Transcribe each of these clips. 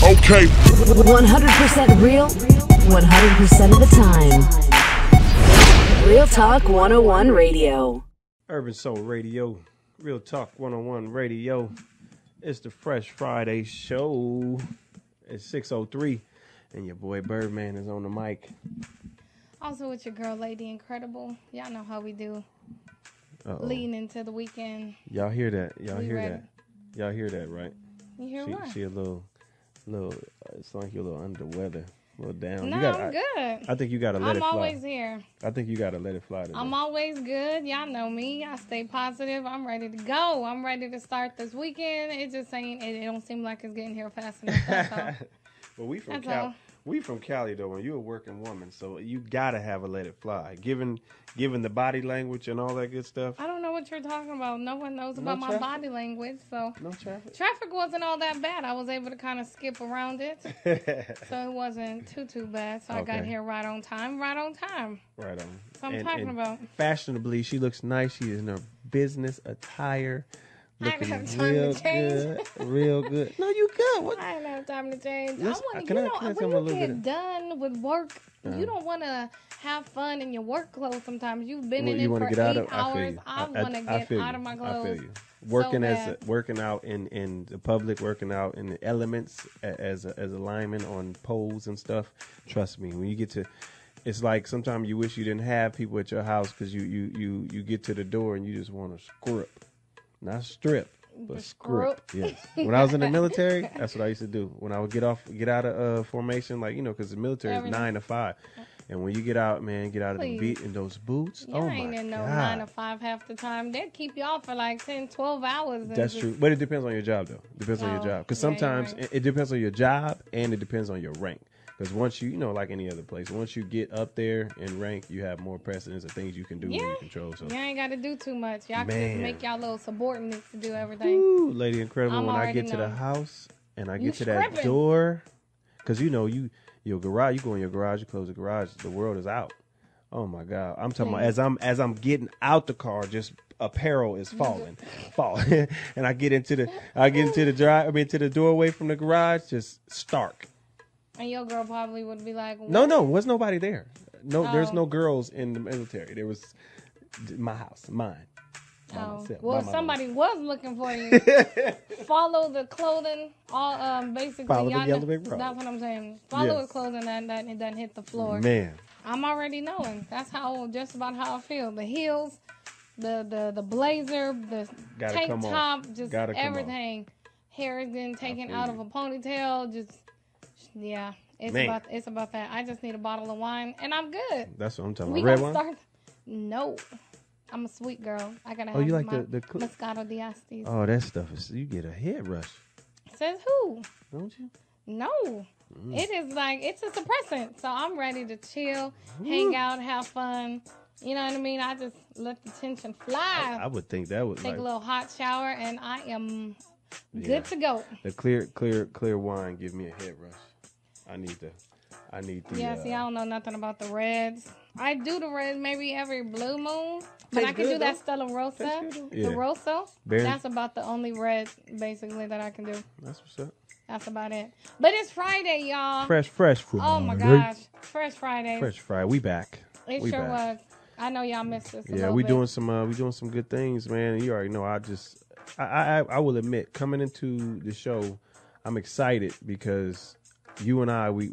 Okay. 100% real, 100% of the time. Realtalk 101 Radio. Urban Soul Radio, Real Talk 101 Radio. It's the Fresh Friday show. It's 6:03, and your boy Birdman is on the mic. Also with your girl, Lady Incredible. Y'all know how we do. Uh-oh. Leading into the weekend. Y'all hear that? Y'all We hear ready. that? Y'all hear that, right? You hear what? She a little. It's like you're a little under the weather, a little down. No, I'm good. I think you gotta let it fly. I'm always here. I think you gotta let it fly today. I'm always good. Y'all know me. I stay positive. I'm ready to go. I'm ready to start this weekend. It just ain't. It don't seem like it's getting here fast enough. That's all. But we from That's Cali. all. We from Cali though, and you're a working woman, so you gotta have a let it fly. Given the body language and all that good stuff. I don't know what you're talking about. No one knows about my body language, so No traffic. traffic wasn't all that bad. I was able to kind of skip around it, so it wasn't too bad. So I got Okay. here right on time. Right on time. Right on. That's what I'm talking about. Fashionably, she looks nice. She is in her business attire. I didn't Looking have time real to change. good. Real good. No, you good. What? I didn't have time to change. Listen, I want can to, I you tell know, you a when you little get bit done with work, Uh-huh. you don't want to have fun in your work clothes sometimes. You've been You in it wanna for get out 8 of- I feel hours. you. I want to get feel out you. of my I clothes. feel you. Working bad. working out in the public, working out in the elements as a lineman on poles and stuff. Trust me, when you get to, it's like sometimes you wish you didn't have people at your house because you get to the door and you just want to scrip, not strip, but scrip. Yes. When I was in the military, that's what I used to do. When I would get out of formation, like because the military is 9 to 5. And when you get out, man, get out of the Please. beat in those boots. You Oh ain't my in no God. 9 to 5 half the time. They'd keep you off for like 10, 12 hours. and That's just- true. But it depends on your job, though. Depends on your Oh, job. Because yeah, you're sometimes right. it depends on your job and it depends on your rank. Because once you like any other place, once you get up there in rank, you have more precedence of things you can do and you control. So, You ain't got to do too much. Y'all can Man. just make y'all little subordinates to do everything. Ooh, Lady Incredible, I'm when I already get to the knowing. house and I You get to that scripting. door, because your garage, you go in your garage, you close the garage, the world is out. Oh my God. I'm talking about as I'm getting out the car, just apparel is falling. And I get into the doorway from the garage, just stark. And your girl probably would be like, No, was nobody there. No, there's Oh. no girls in the military. There was my house, mine. By Oh, myself, well, by my somebody was looking for you. Follow the clothing. All basically, Follow the y'all yellow know- brick road. That's what I'm saying. Follow Yes. the clothing that it doesn't hit the floor. Man, I'm already knowing. That's just about how I feel. The heels, the blazer, the Gotta tank come off. top, just Gotta come off. everything. Hair is getting taken feel out you. of a ponytail. Just it's Man. about that. I just need a bottle of wine and I'm good. that's what I'm talking We about. Red gonna wine? start. No, I'm a sweet girl. I gotta Oh, have you like my the Moscato d'Asti. Oh, that stuff is, you get a head rush, Says who? don't you? No. Mm. It is like, it's a suppressant. So I'm ready to chill, hang out, have fun. You know what I mean? I just let the tension fly. I would think that would Take a little hot shower and I am Yeah. good to go. the clear wine give me a head rush. I need the Yeah, see, I don't know nothing about the reds. I do the reds maybe every blue moon. But Tastes I can do good, that though. Stella Rosa. Tastes good, though. The Yeah. Rosa. Berry. That's about the only red, basically, that I can do. That's what's up. That's about it. But it's Friday, y'all. Fresh Oh my gosh. Fresh Friday. Fresh fry. We back. It we sure back. was. I know y'all missed this. Yeah, we doing some good things, man. You already know. I will admit, coming into the show, I'm excited because you and I we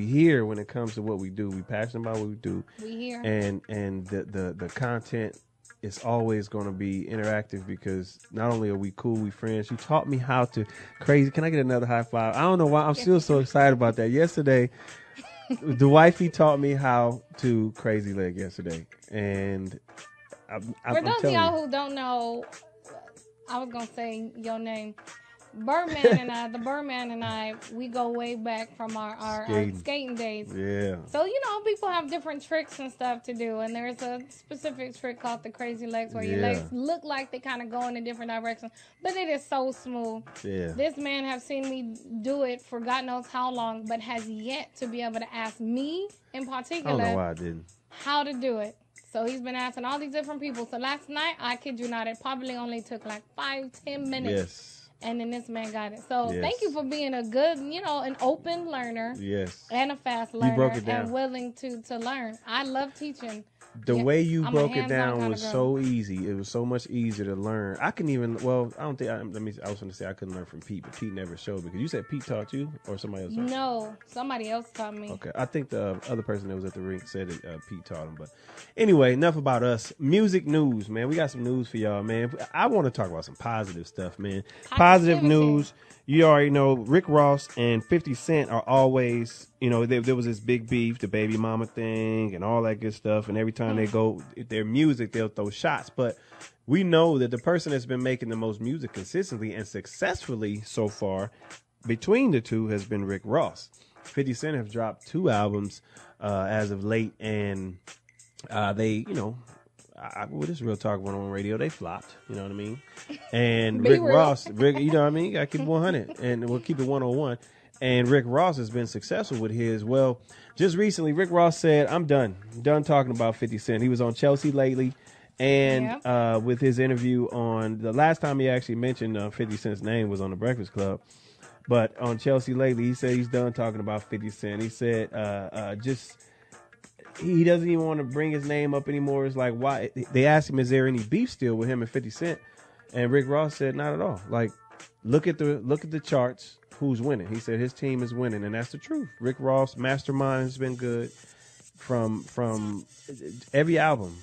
hear when it comes to what we do. We passionate about what we do, We here. and the content is always going to be interactive because not only are we cool, we friends. You taught me how to crazy. Can I get another high five? I don't know why I'm still so excited about that. Yesterday, the wifey taught me how to crazy leg yesterday, and I'm For those of telling y'all you, who don't know, I was gonna say your name. The Birdman and I, we go way back from our skating days. yeah, So, people have different tricks and stuff to do. And there's a specific trick called the crazy legs where your Yeah. legs look like they kind of go in a different direction. But it is so smooth. yeah. This man have seen me do it for God knows how long, but has yet to be able to ask me in I don't particular know why I didn't. how to do it. So he's been asking all these different people. So last night, I kid you not, it probably only took like 5-10 minutes. Yes. And then this man got it. So Yes. thank you for being a good, an open learner. Yes. And a fast You learner. broke it down. And willing to learn. I love teaching. The way you I'm a broke it hands-on down kinda was girl. so easy. It was so much easier to learn. I can even, well, I don't think, I was going to say I couldn't learn from Pete, but Pete never showed me. Because you said Pete taught you or somebody else taught you? No, somebody else taught me. Okay. I think the other person that was at the rink said that Pete taught him. But anyway, enough about us. Music news, man. We got some news for y'all, man. I want to talk about some positive stuff, man. Positive news. You already know Rick Ross and 50 Cent are always, there was this big beef, the baby mama thing and all that good stuff. And every time they go, their music, they'll throw shots. But we know that the person that's been making the most music consistently and successfully so far between the two has been Rick Ross. 50 Cent have dropped 2 albums as of late. And they, with this Real Talk 101 radio, they flopped. You know what I mean? And Rick Ross, you know what I mean? Got to keep it 100, and we'll keep it 101. And Rick Ross has been successful with his. Well, just recently, Rick Ross said, "I'm done talking about 50 Cent." He was on Chelsea lately, and with his interview on the last time he actually mentioned 50 Cent's name was on the Breakfast Club. But on Chelsea lately, he said he's done talking about 50 Cent. He said, he doesn't even want to bring his name up anymore. It's like, why? They asked him, is there any beef still with him and 50 Cent? And Rick Ross said, not at all. Like, look at the charts. Who's winning? He said his team is winning, and that's the truth. Rick Ross, Mastermind has been good from every album.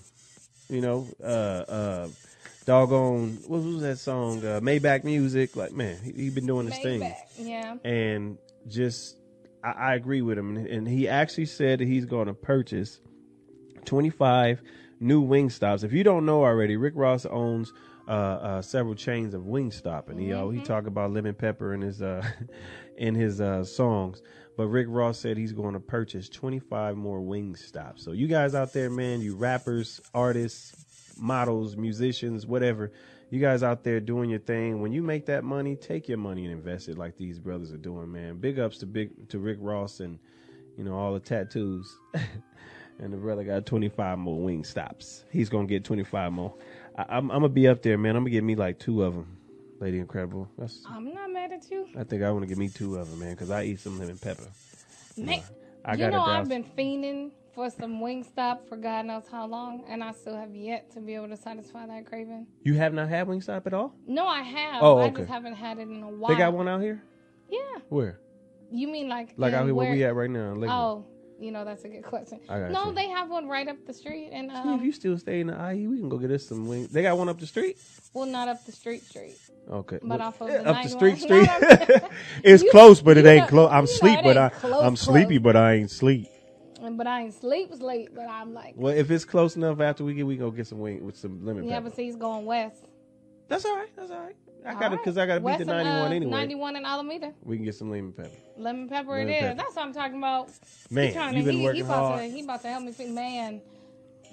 Doggone, what was that song? Maybach Music. Like, man, he been doing his thing. Yeah. And just, I agree with him. And he actually said that he's going to purchase 25 new Wingstops. If you don't know already, Rick Ross owns several chains of Wingstop, and he talk about lemon pepper in his songs. But Rick Ross said he's going to purchase 25 more Wingstops. So you guys out there, man, you rappers, artists, models, musicians, whatever, you guys out there doing your thing. When you make that money, take your money and invest it like these brothers are doing, man. Big ups to Rick Ross and all the tattoos. And the brother got 25 more Wingstops. He's gonna get 25 more. I'm gonna be up there, man. I'm gonna get me like 2 of them, Lady Incredible. I'm not mad at you. I think I want to get me 2 of them, man, because I eat some lemon pepper. Man, I've been fiending for some Wingstop for God knows how long, and I still have yet to be able to satisfy that craving. You have not had Wingstop at all? No, I have. Oh, okay. I just haven't had it in a while. They got one out here? Yeah. Where? You mean like out here where we at right now? In Lakewood? Oh, that's a good question. No, they have one right up the street. And if you still stay in the IE, we can go get us some wings. They got one up the street? Well, not up the street. Okay. But off of the up the street. It's close, but it ain't close. I'm sleepy, but I ain't sleep. But I ain't sleep, but I'm like. Well, if it's close enough after we go get some wings with some lemon pepper. Yeah, but see, he's going west. That's all right. I gotta beat the 91 anyway. 91 in Alameda. We can get some lemon pepper. Lemon pepper it is. That's what I'm talking about. Man, you've been working hard. He about to help me think, man.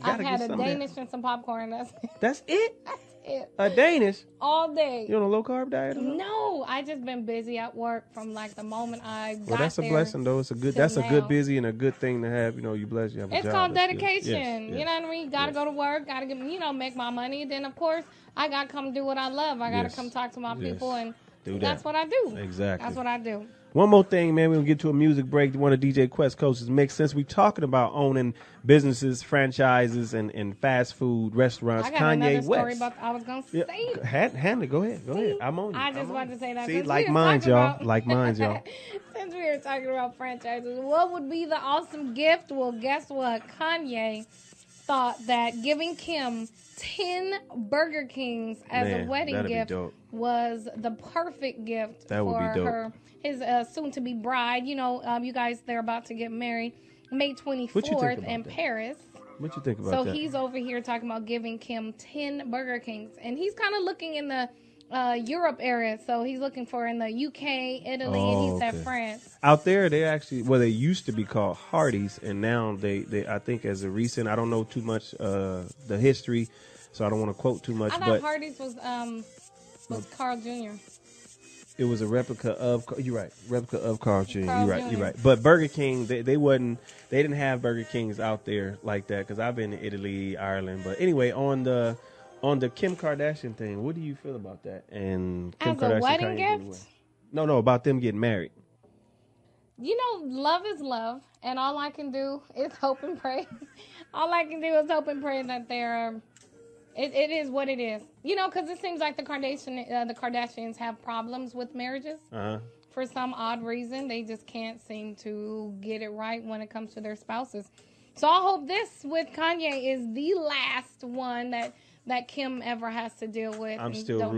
I've had a Danish and some popcorn. That's it. That's it. A Danish? All day. You on a low carb diet? No, I just been busy at work from like the moment I got there. Well, that's a blessing though. That's a good busy and a good thing to have. You blessed. You have a job. It's called dedication. Yes. You know what I mean? Gotta go to work. Gotta get make my money. Then of course I gotta come do what I love. I gotta come talk to my people, and that's what I do. Exactly. That's what I do. One more thing, man. We're going to get to a music break. One of DJ Quest Coast's mix. Since we're talking about owning businesses, franchises, and fast food restaurants, I got Kanye another story West. about I was going to say it. Hand it. Go ahead. I'm on you. I just wanted to say that. See, like mine, y'all. Since we were talking about franchises, what would be the awesome gift? Well, guess what? Kanye thought that giving Kim 10 Burger Kings as a wedding gift was the perfect gift for her. His soon-to-be bride. You guys, they're about to get married May 24th in Paris. What you think about that? So he's over here talking about giving Kim 10 Burger Kings. And he's kind of looking in the Europe area. So he's looking for in the UK, Italy, and he said France. Out there, they actually, they used to be called Hardee's. And now they I think as a recent, I don't know too much the history, so I don't want to quote too much. I thought Hardee's was Carl Jr. It was a replica of. You're right. Replica of Carl Jr. You're right. But Burger King, they didn't have Burger Kings out there like that because I've been to Italy, Ireland. But anyway, on On the Kim Kardashian thing, what do you feel about that? And Kim As Kardashian, a wedding Kanye getting gift? away? No, about them getting married. You know, love is love, and all I can do is hope and pray. All I can do is hope and pray that they're. It is what it is. You know, because it seems like the Kardashians have problems with marriages. For some odd reason, they just can't seem to get it right when it comes to their spouses. So I hope this with Kanye is the last one that Kim ever has to deal with. I'm still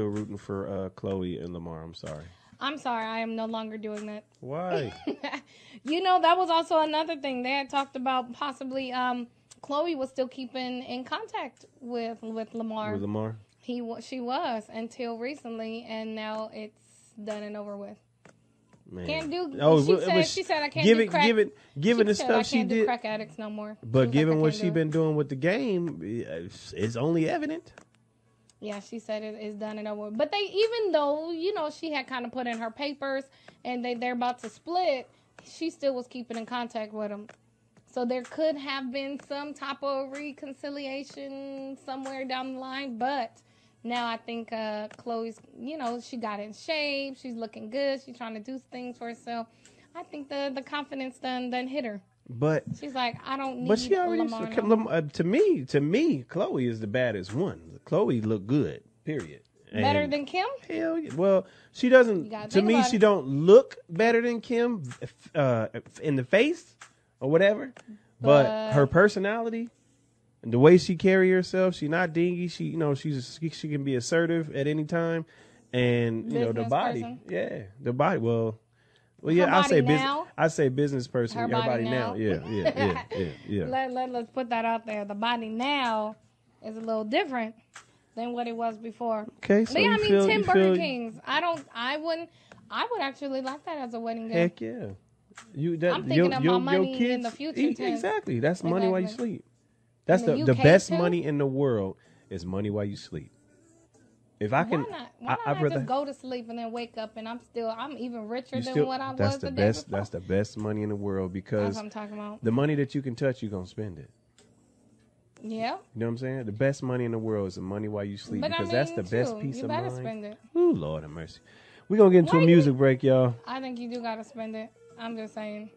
rooting for Chloe and Lamar. I'm sorry. I'm sorry, I am no longer doing that. Why? You know, that was also another thing. They had talked about possibly Chloe was still keeping in contact with Lamar. With Lamar? She was until recently, and now it's done and over with. Man. Can't do. Oh, she said I can't do crack. Given the said, stuff I she can't do did, crack addicts no more. but given what she she's been doing with the game, it's only evident. Yeah, she said it is done and over. But even though, you know, she had kind of put in her papers and they're about to split, she still was keeping in contact with him. So there could have been some type of reconciliation somewhere down the line. But now I think Chloe's, you know, she got in shape. She's looking good. She's trying to do things for herself. I think the confidence done hit her. But she's like, I don't need. But she already Lamar to me, Chloe is the baddest one. Chloe look good. Period. Better than Kim? Hell yeah. Well, she doesn't. To me, she don't look better than Kim in the face or whatever. But her personality and the way she carry herself, she not dingy. She, you know, she can be assertive at any time, and you know the body. Person. Yeah, the body. Well, yeah, I say business person. Her Everybody now. Yeah. Let's put that out there. The body now is a little different than what it was before. Okay, so but yeah, I mean, 10 Burger Kings. I would actually like that as a wedding gift. Heck yeah. I'm thinking of my money kids, in the future. Exactly. That's money while you sleep. That's the best money in the world is money while you sleep. If I can, why not just go to sleep and then wake up and I'm even richer than what I was the day before. That's the best money in the world because that's what I'm talking about. The money that you can touch, you're going to spend it. Yeah. You know what I'm saying? The best money in the world is the money while you sleep because that's the best piece of mind. You better spend it. Ooh, Lord have mercy. We're going to get into a music break, y'all. I think you do got to spend it. I'm just saying.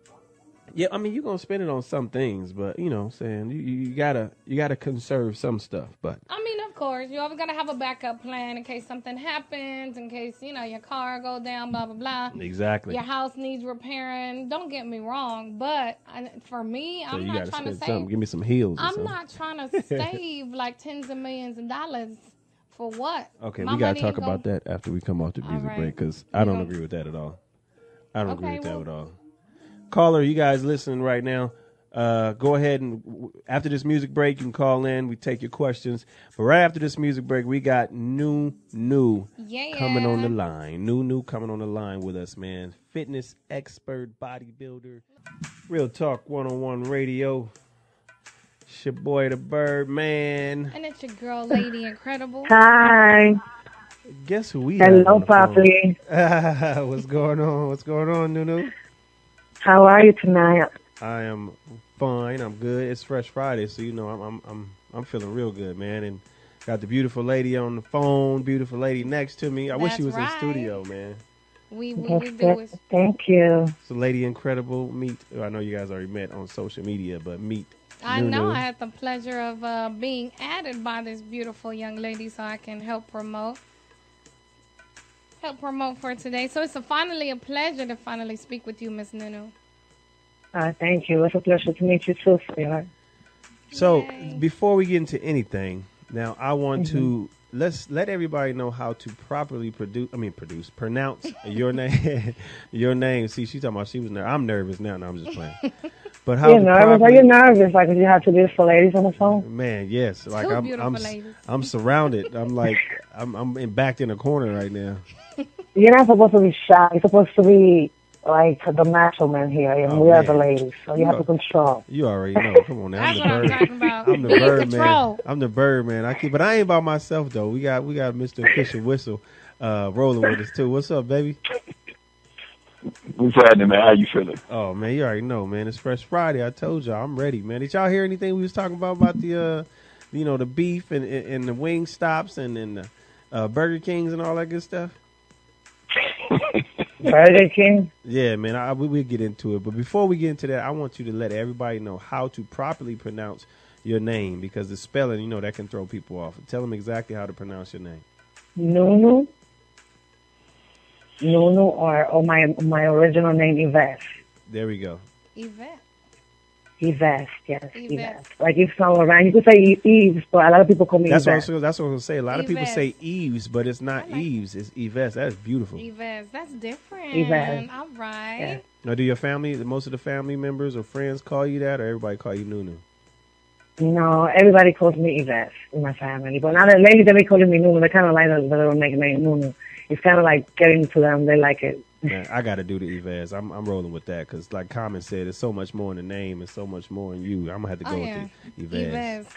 Yeah, I mean, you're going to spend it on some things, but, you know what I'm saying, you gotta conserve some stuff. But I mean, of course, you always got to have a backup plan in case something happens, in case, you know, your car go down, blah, blah, blah. Exactly. Your house needs repairing. Don't get me wrong, but for me, I'm not trying to save. Something. Give me some heels. I'm not trying to save like tens of millions of dollars for what? Okay, we got to talk about that after we come off the music break because I don't agree with that at all. I don't agree with that at all. Caller, you guys listening right now, go ahead and after this music break, you can call in. We take your questions. But right after this music break, we got new coming on the line. New coming on the line with us, man. Fitness expert, bodybuilder. Real Talk 101 Radio. It's your boy, the Bird Man. And it's your girl, Lady Incredible. Hi. Guess who we Hello, Papi. What's going on? What's going on, Nunu? How are you tonight? I am fine. I'm good. It's Fresh Friday, so you know I'm feeling real good, man. And got the beautiful lady on the phone, beautiful lady next to me. I wish she was in studio, man. We do it. Thank you. So, Lady Incredible, meet. I know you guys already met on social media, but meet. I know. I had the pleasure of being added by this beautiful young lady, so I can help promote for today. So it's finally a pleasure to finally speak with you, Miss Nunu. Thank you. It's a pleasure to meet you too, sweetheart. So before we get into anything, now I want to let everybody know how to properly pronounce your name. Your name. See, she's talking about she was nervous. I'm nervous now. No, I'm just playing. But how? You're nervous? Are you nervous? Like, if you have two beautiful ladies on the phone? Man, yes. Like ladies. I'm surrounded. I'm like I'm backed in a corner right now. You're not supposed to be shy. You're supposed to be like the macho man here, and we are the ladies. So you have to control. You already know. Come on now. That's what I'm talking about. I'm the bird man. I'm the bird man. But I ain't by myself though. We got Mr. Official Whistle rolling with us too. What's up, baby? What's happening, man? How you feeling? Oh man, you already know, man. It's Fresh Friday. I told y'all I'm ready, man. Did y'all hear anything we was talking about the the beef and the wing stops and the Burger Kings and all that good stuff? Burger King? Yeah, man, we'll get into it. But before we get into that, I want you to let everybody know how to properly pronounce your name, because the spelling, that can throw people off. Tell them exactly how to pronounce your name. Nunu, or my original name, Yves. There we go. Yvette. Yves, yes. Yves. Yves. Like Yves Saint Laurent. You could say Yves, but a lot of people call me That's Yves. what I was going to say. A lot of people Yves. say Eves, but it's not I like Eves. It's Yves. That's beautiful. Yves. That's different. Yves. All right. Yeah. Now, do your family, most of the family members or friends call you that, or everybody call you Nunu? No, everybody calls me Yves in my family. But now that lately they've been calling me Nunu. They kind of like the little nickname Nunu. It's kind of like getting to them. They like it. Man, I got to do the Yves. I'm rolling with that because, like Common said, there's so much more in the name and so much more in you. I'm going to have to go with the Yves. Yves.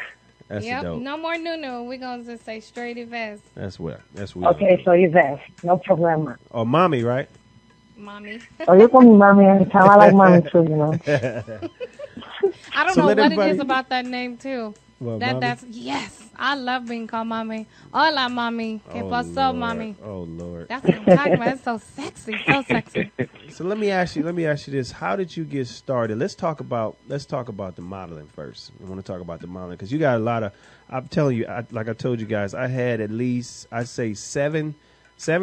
That's Yep. dope. No more Nunu. We're going to just say straight Yves. That's weird. Okay, so Yves. No problem. Oh, mommy, right? Mommy. Oh, you call me mommy anytime. I like mommy too, I don't So know let what everybody- it is about that name, too. Well, mommy? That's yes. I love being called mommy. Hola, mommy. ¿Qué pasó, Lord. mommy? Oh, Lord. That's what I'm talking about. It's so sexy. So sexy. So let me ask you this: how did you get started? Let's talk about the modeling first. I want to talk about the modeling because you got a lot of. I'm telling you, like I told you guys, I had at least I'd say seven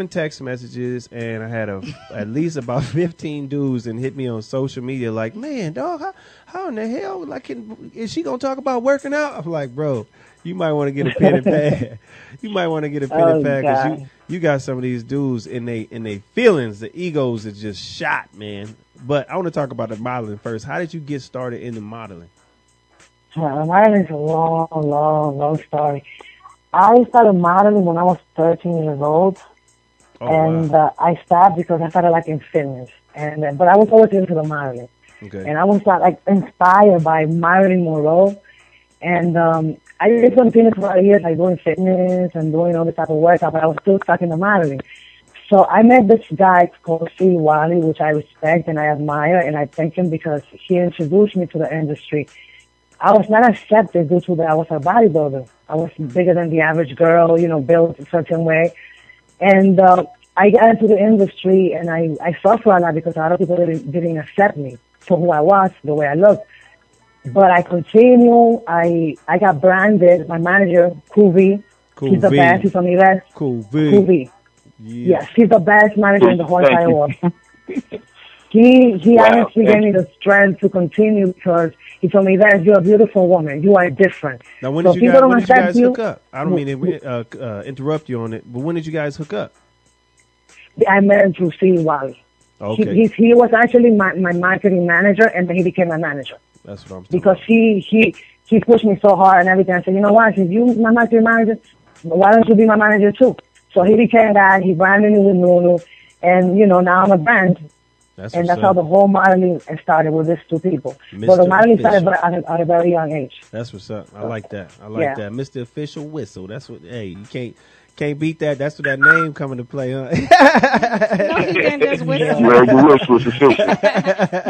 text messages, and I had at least about 15 dudes and hit me on social media like, man, dog, how in the hell is she gonna talk about working out? I'm like, bro, you might want to get a pen and pad. You might want to get a pen and pad because you got some of these dudes in they feelings, the egos are just shot, man. But I want to talk about the modeling first. How did you get started in the modeling? Modeling is a long story. I started modeling when I was 13 years old. Wow. I stopped because I started liking fitness, but I was always into the modeling, Okay. and I was inspired by Marilyn Monroe, and I just continued for a lot of years, doing fitness and doing all this type of workout, but I was still stuck in the modeling. So I met this guy called Steve Wiley, which I respect and I admire, and I thank him because he introduced me to the industry. I was not accepted due to that I was a bodybuilder. I was bigger than the average girl, built a certain way. And I got into the industry, and I suffered a lot because a lot of people didn't accept me for who I was, the way I looked. But I continue. I got branded. My manager, Kuvi, he's the best. He's from Yves. Kuvi. Yeah. Yes, he's the best manager in the whole entire world. He honestly gave me the strength to continue because he told me that you're a beautiful woman. You are different. Now, when so did you guys hook up? I don't mean to interrupt you on it, but when did you guys hook up? I met him through Steve Wiley. Okay. He was actually my marketing manager, and then he became my manager. That's what I'm saying. Because he pushed me so hard and everything. I said, you know what? If you're my marketing manager, why don't you be my manager too? So he became that. He branded me with Nunu, and now I'm a brand. That's how the whole modeling started with these two people. Mr. But the modeling Official. started at a very young age. That's what's up. I like that. That. Mr. Official Whistle. That's what. Hey, you can't beat that. That's what that name coming to play, huh? No, you can't just whistle. Blow the whistle.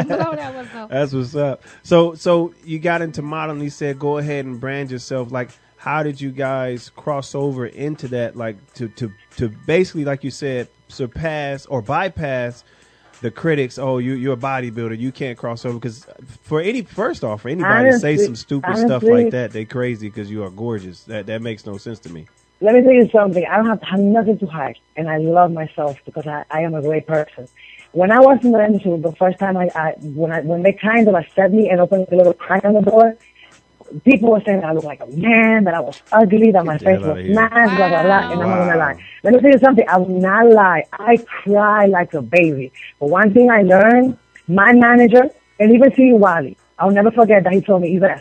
Blow that whistle. That's what's up. So you got into modeling. You said go ahead and brand yourself. Like, how did you guys cross over into that? Like to basically, like you said, surpass or bypass the critics. Oh, you're a bodybuilder. You can't cross over because for anybody to say some stupid stuff like that, they crazy because you are gorgeous. That makes no sense to me. Let me tell you something. I don't have nothing to hide, and I love myself because I am a great person. When I was in the industry, the first time when they kind of accepted me and opened a little crack on the door, people were saying that I looked like a man, that I was ugly, that my face was smashed, blah, blah, blah, and I'm not going to lie. Let me tell you something. I will not lie. I cry like a baby. But one thing I learned, my manager, and even Steve Wiley, I'll never forget that he told me, Yves,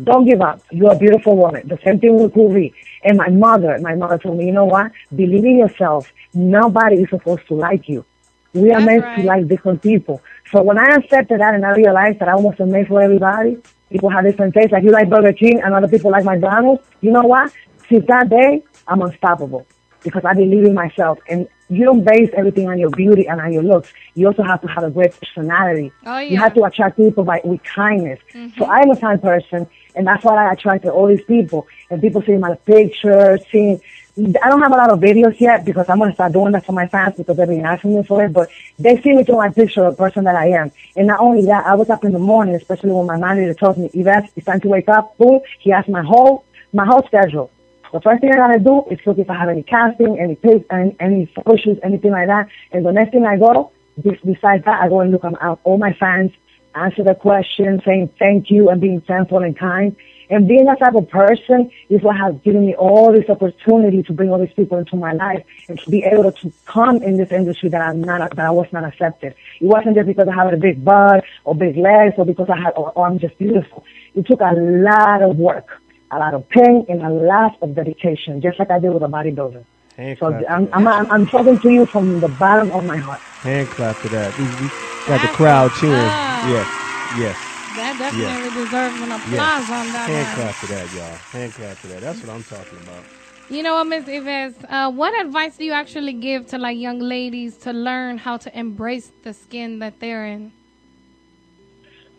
don't give up. You're a beautiful woman. The same thing with Kuvi. And my mother told me, you know what? Believe in yourself. Nobody is supposed to like you. We are meant to like different people. So when I accepted that and I realized that I wasn't made for everybody, people have different tastes. Like you like Burger King and other people like McDonald's. You know what? Since that day, I'm unstoppable because I believe in myself. And you don't base everything on your beauty and on your looks. You also have to have a great personality. Oh, yeah. You have to attract people with kindness. So I'm a kind person, and that's why I attracted all these people. And people see my pictures, I don't have a lot of videos yet because I'm going to start doing that for my fans because they've been asking me for it, but they see me through my picture of the person that I am. And not only that, I wake up in the morning, especially when my manager tells me, Yves, it's time to wake up, boom, he has my whole schedule. The first thing I gotta do is look if I have any casting, any pics, any pushes, anything like that. And the next thing I go, besides that, I go and look at all my fans, answer the questions, saying thank you and being thankful and kind. And being that type of person is what has given me all this opportunity to bring all these people into my life and to be able to come in this industry that I was not accepted. It wasn't just because I had a big butt or big legs or because or I'm just beautiful. It took a lot of work, a lot of pain, and a lot of dedication, just like I did with a bodybuilder. So I'm talking to you from the bottom of my heart. Hand clap to that. We got the crowd cheering. Yes. That definitely deserves an applause on that. Hand clap to that, y'all. Hand clap to that. That's what I'm talking about. You know what, Miss Yves? What advice do you actually give to like young ladies to learn how to embrace the skin that they're in?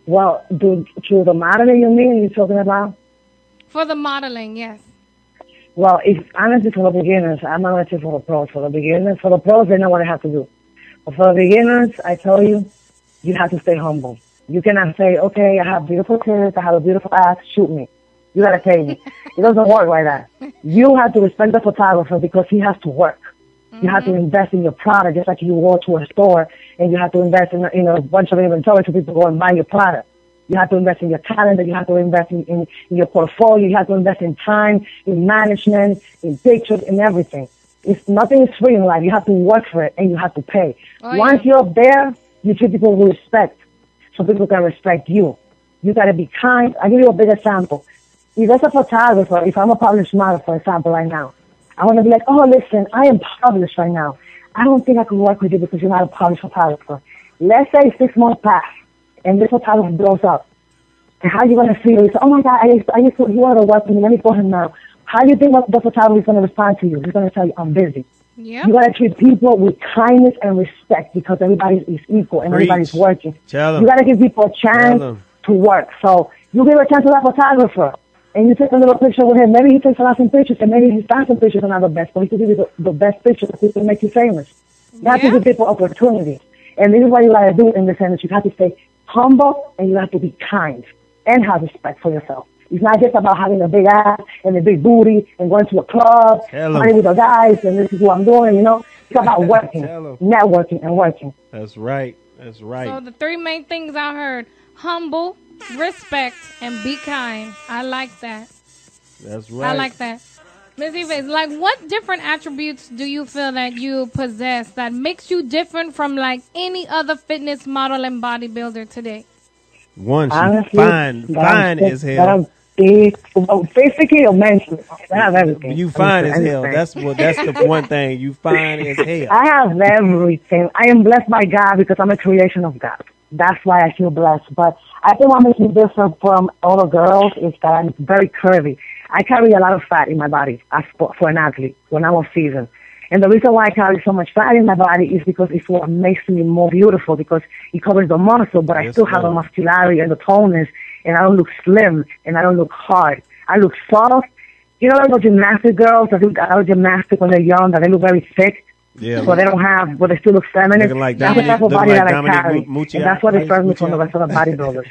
Well, through the modeling, you mean you're talking about? For the modeling, yes. Well, honestly, for the beginners, I'm not going to say for the pros. For the pros, they know what they have to do. But for the beginners, I tell you, you have to stay humble. You cannot say, okay, I have beautiful tits, I have a beautiful ass, shoot me. You got to pay me. It doesn't work like that. You have to respect the photographer because he has to work. You have to invest in your product just like you go to a store and you have to invest in a bunch of inventory so people go and buy your product. You have to invest in your calendar. You have to invest in your portfolio. You have to invest in time, in management, in pictures, in everything. Nothing is free in life. You have to work for it and you have to pay. Once you're up there, you treat people with respect so people can respect you. You got to be kind. I'll give you a big example. If as a photographer, if I'm a published model, for example, right now, I want to be like, oh, listen, I am published right now. I don't think I can work with you because you're not a published photographer. Let's say 6 months pass and this photographer blows up. And how are you going to feel? You say, oh, my God, I used to, he wanted to work with me. Let me call him now. How do you think the photographer is going to respond to you? He's going to tell you, I'm busy. Yep. You got to treat people with kindness and respect because everybody is equal and everybody's working. You got to give people a chance to work. So you give a chance to that photographer and you take a little picture with him. Maybe he takes awesome pictures and maybe his fashion pictures are not the best, but he can give you the best pictures that people make you famous. You have to give people opportunities. And this is what you got to do in this industry. You have to stay humble and you have to be kind and have respect for yourself. It's not just about having a big ass and a big booty and going to a club, partying with the guys, and this is what I'm doing, you know. It's about working, networking, and working. That's right. That's right. So the 3 main things I heard: humble, respect, and be kind. I like that. That's right. I like that. Ms. Yves, like what different attributes do you feel that you possess that makes you different from like any other fitness model and bodybuilder today? One, she's fine as hell. Physically or mentally, I have everything. You fine as hell. That's the one thing. You fine as hell. I have everything. I am blessed by God because I'm a creation of God. That's why I feel blessed. But I think what makes me different from all the girls is that I'm very curvy. I carry a lot of fat in my body for an athlete when I'm off season. And the reason why I carry so much fat in my body is because it's what makes me more beautiful because it covers the muscle, but I still have the muscularity and the tonus, and I don't look slim, and I don't look hard. I look soft. You know, like the gymnastic girls that do gymnastics when they're young, that they look very thick, but they don't have, but they still look feminine. Like that's the type of body that I carry, and that's what differs me from the rest of the bodybuilders.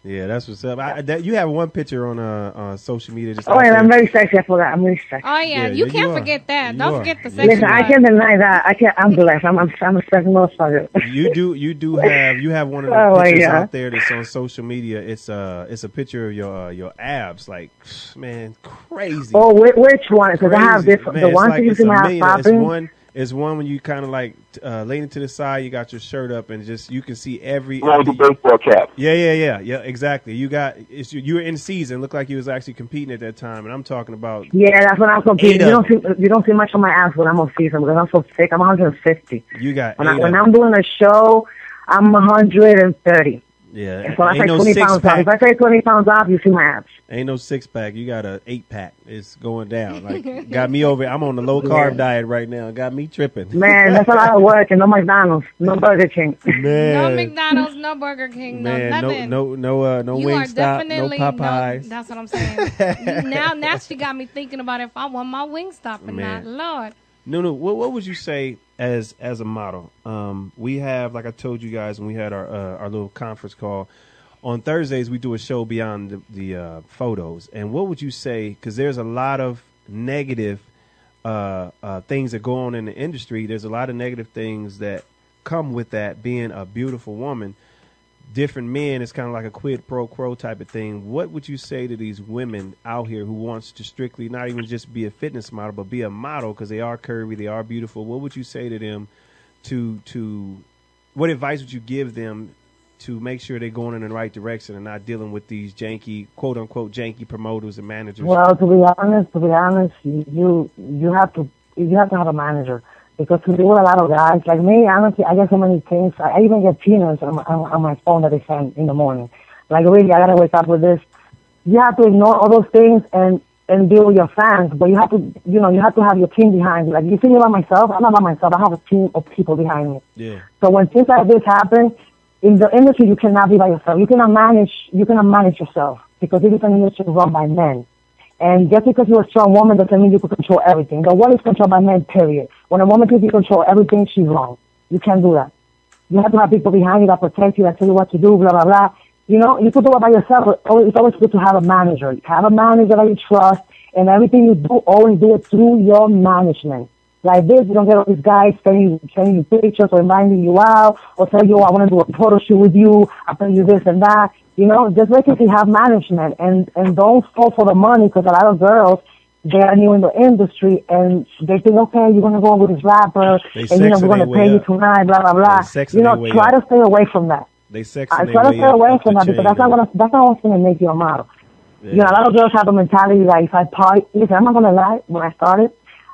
Yeah, that's what's up. You have one picture on social media. Just and I'm very sexy. I forgot. I'm really sexy. Oh yeah, you can't forget that. Don't forget the sexy. Listen, I can't deny that. I'm blessed. I'm a sexy motherfucker. You have one of the pictures out there that's on social media. It's a picture of your abs. Like, man, crazy. Oh, which one? Because I have this. The one that you see my ass popping. It's one when you kind of like leaning to the side, you got your shirt up, and just you can see every. With the baseball cap. Yeah, exactly. You were in season. Looked like you was actually competing at that time, and I'm talking about. Yeah, that's when I'm competing. You don't see much of my ass when I'm on season because I'm so thick. I'm 150. You got when I'm doing a show, I'm 130. Yeah. So I Ain't say no 20 pounds off. six-pack. If I say 20 pounds off, you see my abs. Ain't no 6-pack. You got a 8-pack. It's going down. Like, got me over. I'm on the low carb diet right now. Got me tripping. Man, that's a lot of work, and no McDonald's, no Burger King. Man. No McDonald's, no Burger King, no Man, nothing. no You are Wingstop, no definitely Popeyes. that's what I'm saying. now she got me thinking about if I want my Wingstop or not. Man. Lord. No. What would you say as a model? We have, like I told you guys when we had our little conference call. On Thursdays, we do a show beyond the photos. And what would you say, because there's a lot of negative things that go on in the industry. There's a lot of negative things that come with that being a beautiful woman. Different men, it's kind of like a quid pro quo type of thing. What would you say to these women out here who wants to strictly not even just be a fitness model, but be a model because they are curvy, they are beautiful? What would you say to them to what advice would you give them to make sure they're going in the right direction and not dealing with these janky, quote unquote, janky promoters and managers? Well, to be honest, you have to have a manager, because to deal with a lot of guys like me, honestly, I get so many things. I even get peanuts on my phone that they send in the morning. Like, really, I gotta wake up with this. You have to ignore all those things and deal with your fans, but you have to have your team behind you. Like, you see me by myself, I'm not by myself. I have a team of people behind me. Yeah. So when things like this happen, in the industry, you cannot be by yourself. You cannot manage yourself, because it is an industry run by men. And just because you're a strong woman doesn't mean you can control everything. The world is controlled by men, period. When a woman thinks you control everything, she's wrong. You can't do that. You have to have people behind you that protect you, that tell you what to do, blah, blah, blah. You know, you can do it by yourself, but it's always good to have a manager. Have a manager that you trust, and everything you do, always do it through your management. Like this, you don't get all these guys sending you pictures or inviting you out or tell you, I want to do a photo shoot with you, I'll tell you this and that. You know, just basically have management and don't fall for the money, because a lot of girls, they are new in the industry and they think, okay, you're going to go with this rapper and, we're going to pay you tonight, blah, blah, blah. You know, try to stay away from that. They try to stay away from that, because that's not what's going to make you a model. Yeah. You know, a lot of girls have the mentality like, if I party, listen, I'm not going to lie, when I started,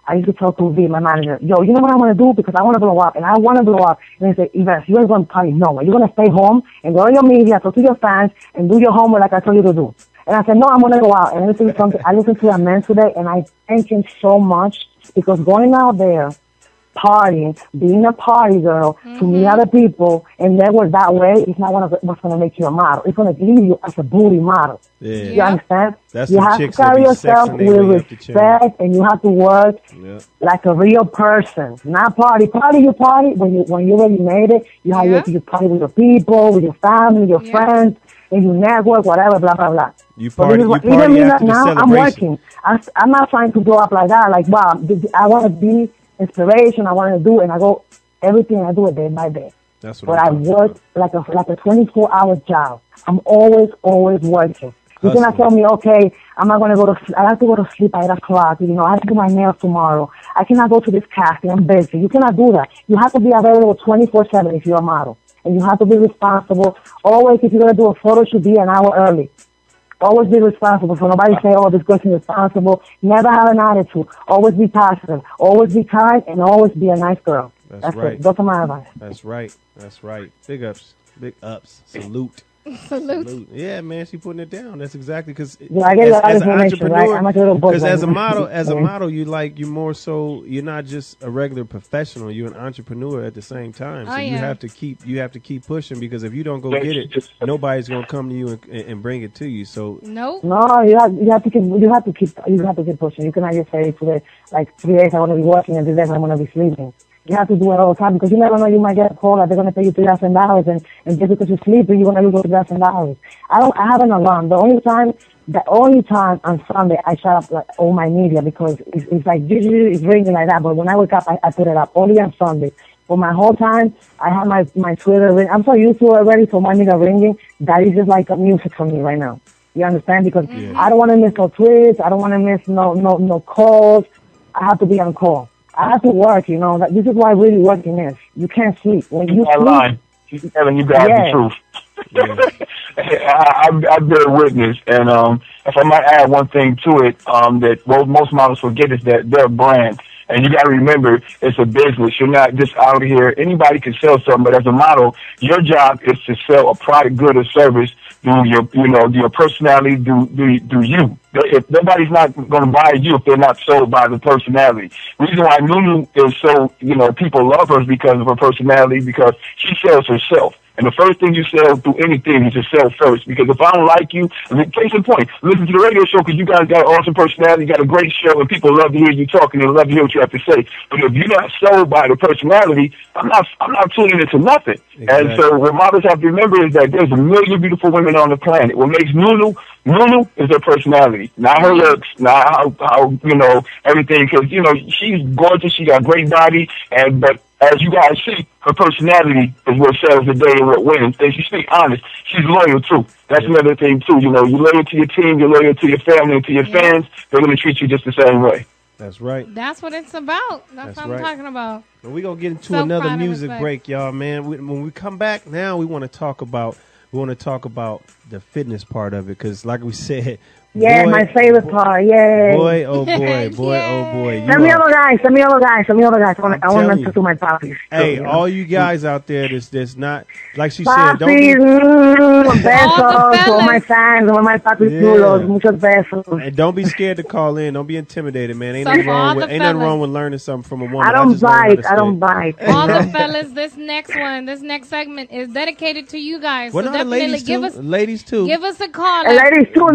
I used to tell Kuvi, my manager, yo, you know what I want to do? Because I want to blow up, and I want to blow up. And they say, Yves, you ain't going to party. No, you're going to stay home and go to your media, talk to your fans, and do your homework like I told you to do. And I said, no, I'm going to go out. And I listened to a man today, and I thank him so much, because going out there, partying, being a party girl, to meet other people, and network that way, is not what's going to make you a model. It's going to leave you as a booty model. Yeah. You understand? That's you have to carry yourself with respect, and you have to work like a real person. Not party. You party when you already made it. You have you party with your people, with your family, your friends, and you network, whatever, blah, blah, blah. You party after the now, I'm working. I'm not trying to blow up like that. Like, wow, I want to be inspiration, I want to do, and I go, everything I do it day by day. That's what but I work like a 24-hour job. I'm always working. You cannot tell me, okay, I'm not going to go to, I have to go to sleep at 8 o'clock, you know, I have to do my nails tomorrow. I cannot go to this casting, I'm busy. You cannot do that. You have to be available 24/7 if you're a model. And you have to be responsible. Always, if you're going to do a photo, should be an hour early. Always be responsible. So nobody say, oh, this person is responsible. Never have an attitude. Always be positive. Always be kind, and always be a nice girl. That's right. It. Those are my advice. That's right. Big ups. Salute. Salute. Yeah, man, she putting it down. That's exactly because as an entrepreneur, because as a model, you're more so, you're not just a regular professional. You're an entrepreneur at the same time. So you have to keep pushing, because if you don't go get it, nobody's gonna come to you and bring it to you. So no, you have to keep pushing. You cannot just say today, like 3 days I want to be working and 3 days I want to be sleeping. You have to do it all the time, because you never know, you might get a call that they're going to pay you $3,000, and just because you're sleeping, you're going to lose $3,000. I have an alarm. The only time on Sunday I shut up like all my media, because it's like, it's ringing like that, but when I wake up, I put it up only on Sunday. For my whole time, I have my Twitter ring. I'm so used to it already, so my media ringing, that is just like music for me right now. You understand? Because I don't want to miss no tweets. I don't want to miss no calls. I have to be on call. I have to work, you know. This is why really working is. You can't sleep. When you sleep, lying. She's telling you guys the truth. I bear witness, and if I might add one thing to it, that most models forget is that they're a brand. And you got to remember, it's a business. You're not just out here. Anybody can sell something, but as a model, your job is to sell a product, good, or service through your personality, through you. If nobody's not going to buy you if they're not sold by the personality. The reason why Nunu is so, people love her is because of her personality, because she sells herself. And the first thing you sell through anything is yourself first. Because if I don't like you, case in point, listen to the radio show because you guys got an awesome personality, you got a great show, and people love to hear you talk and they love to hear what you have to say. But if you're not sold by the personality, I'm not tuning into nothing. Exactly. And so what models have to remember is that there's a million beautiful women on the planet. What makes Nunu is her personality, not her looks, not how everything. Because she's gorgeous, she got a great body, but as you guys see, her personality is what sells the day and what wins. And she's being honest. She's loyal, too. That's another thing, too. You're loyal to your team, you're loyal to your family, and to your fans. They're going to treat you just the same way. That's right. That's what it's about. That's what I'm talking about. And we're going to get into another music break, y'all, man. When we come back, now we want to talk about the fitness part of it, because like we said, yeah, boy, my favorite part. Yay. Boy, oh boy, oh boy. Send me other guys. I want to talk to my poppies. Hey, all you guys out there that's not, like she said, don't be... besos, all my fans, all my poppies, muchos besos. And don't be scared to call in. Don't be intimidated, man. Ain't nothing wrong with learning something from a woman. I don't bite. All the fellas, this next segment is dedicated to you guys. Well, so definitely ladies too. Give us a call. Ladies too.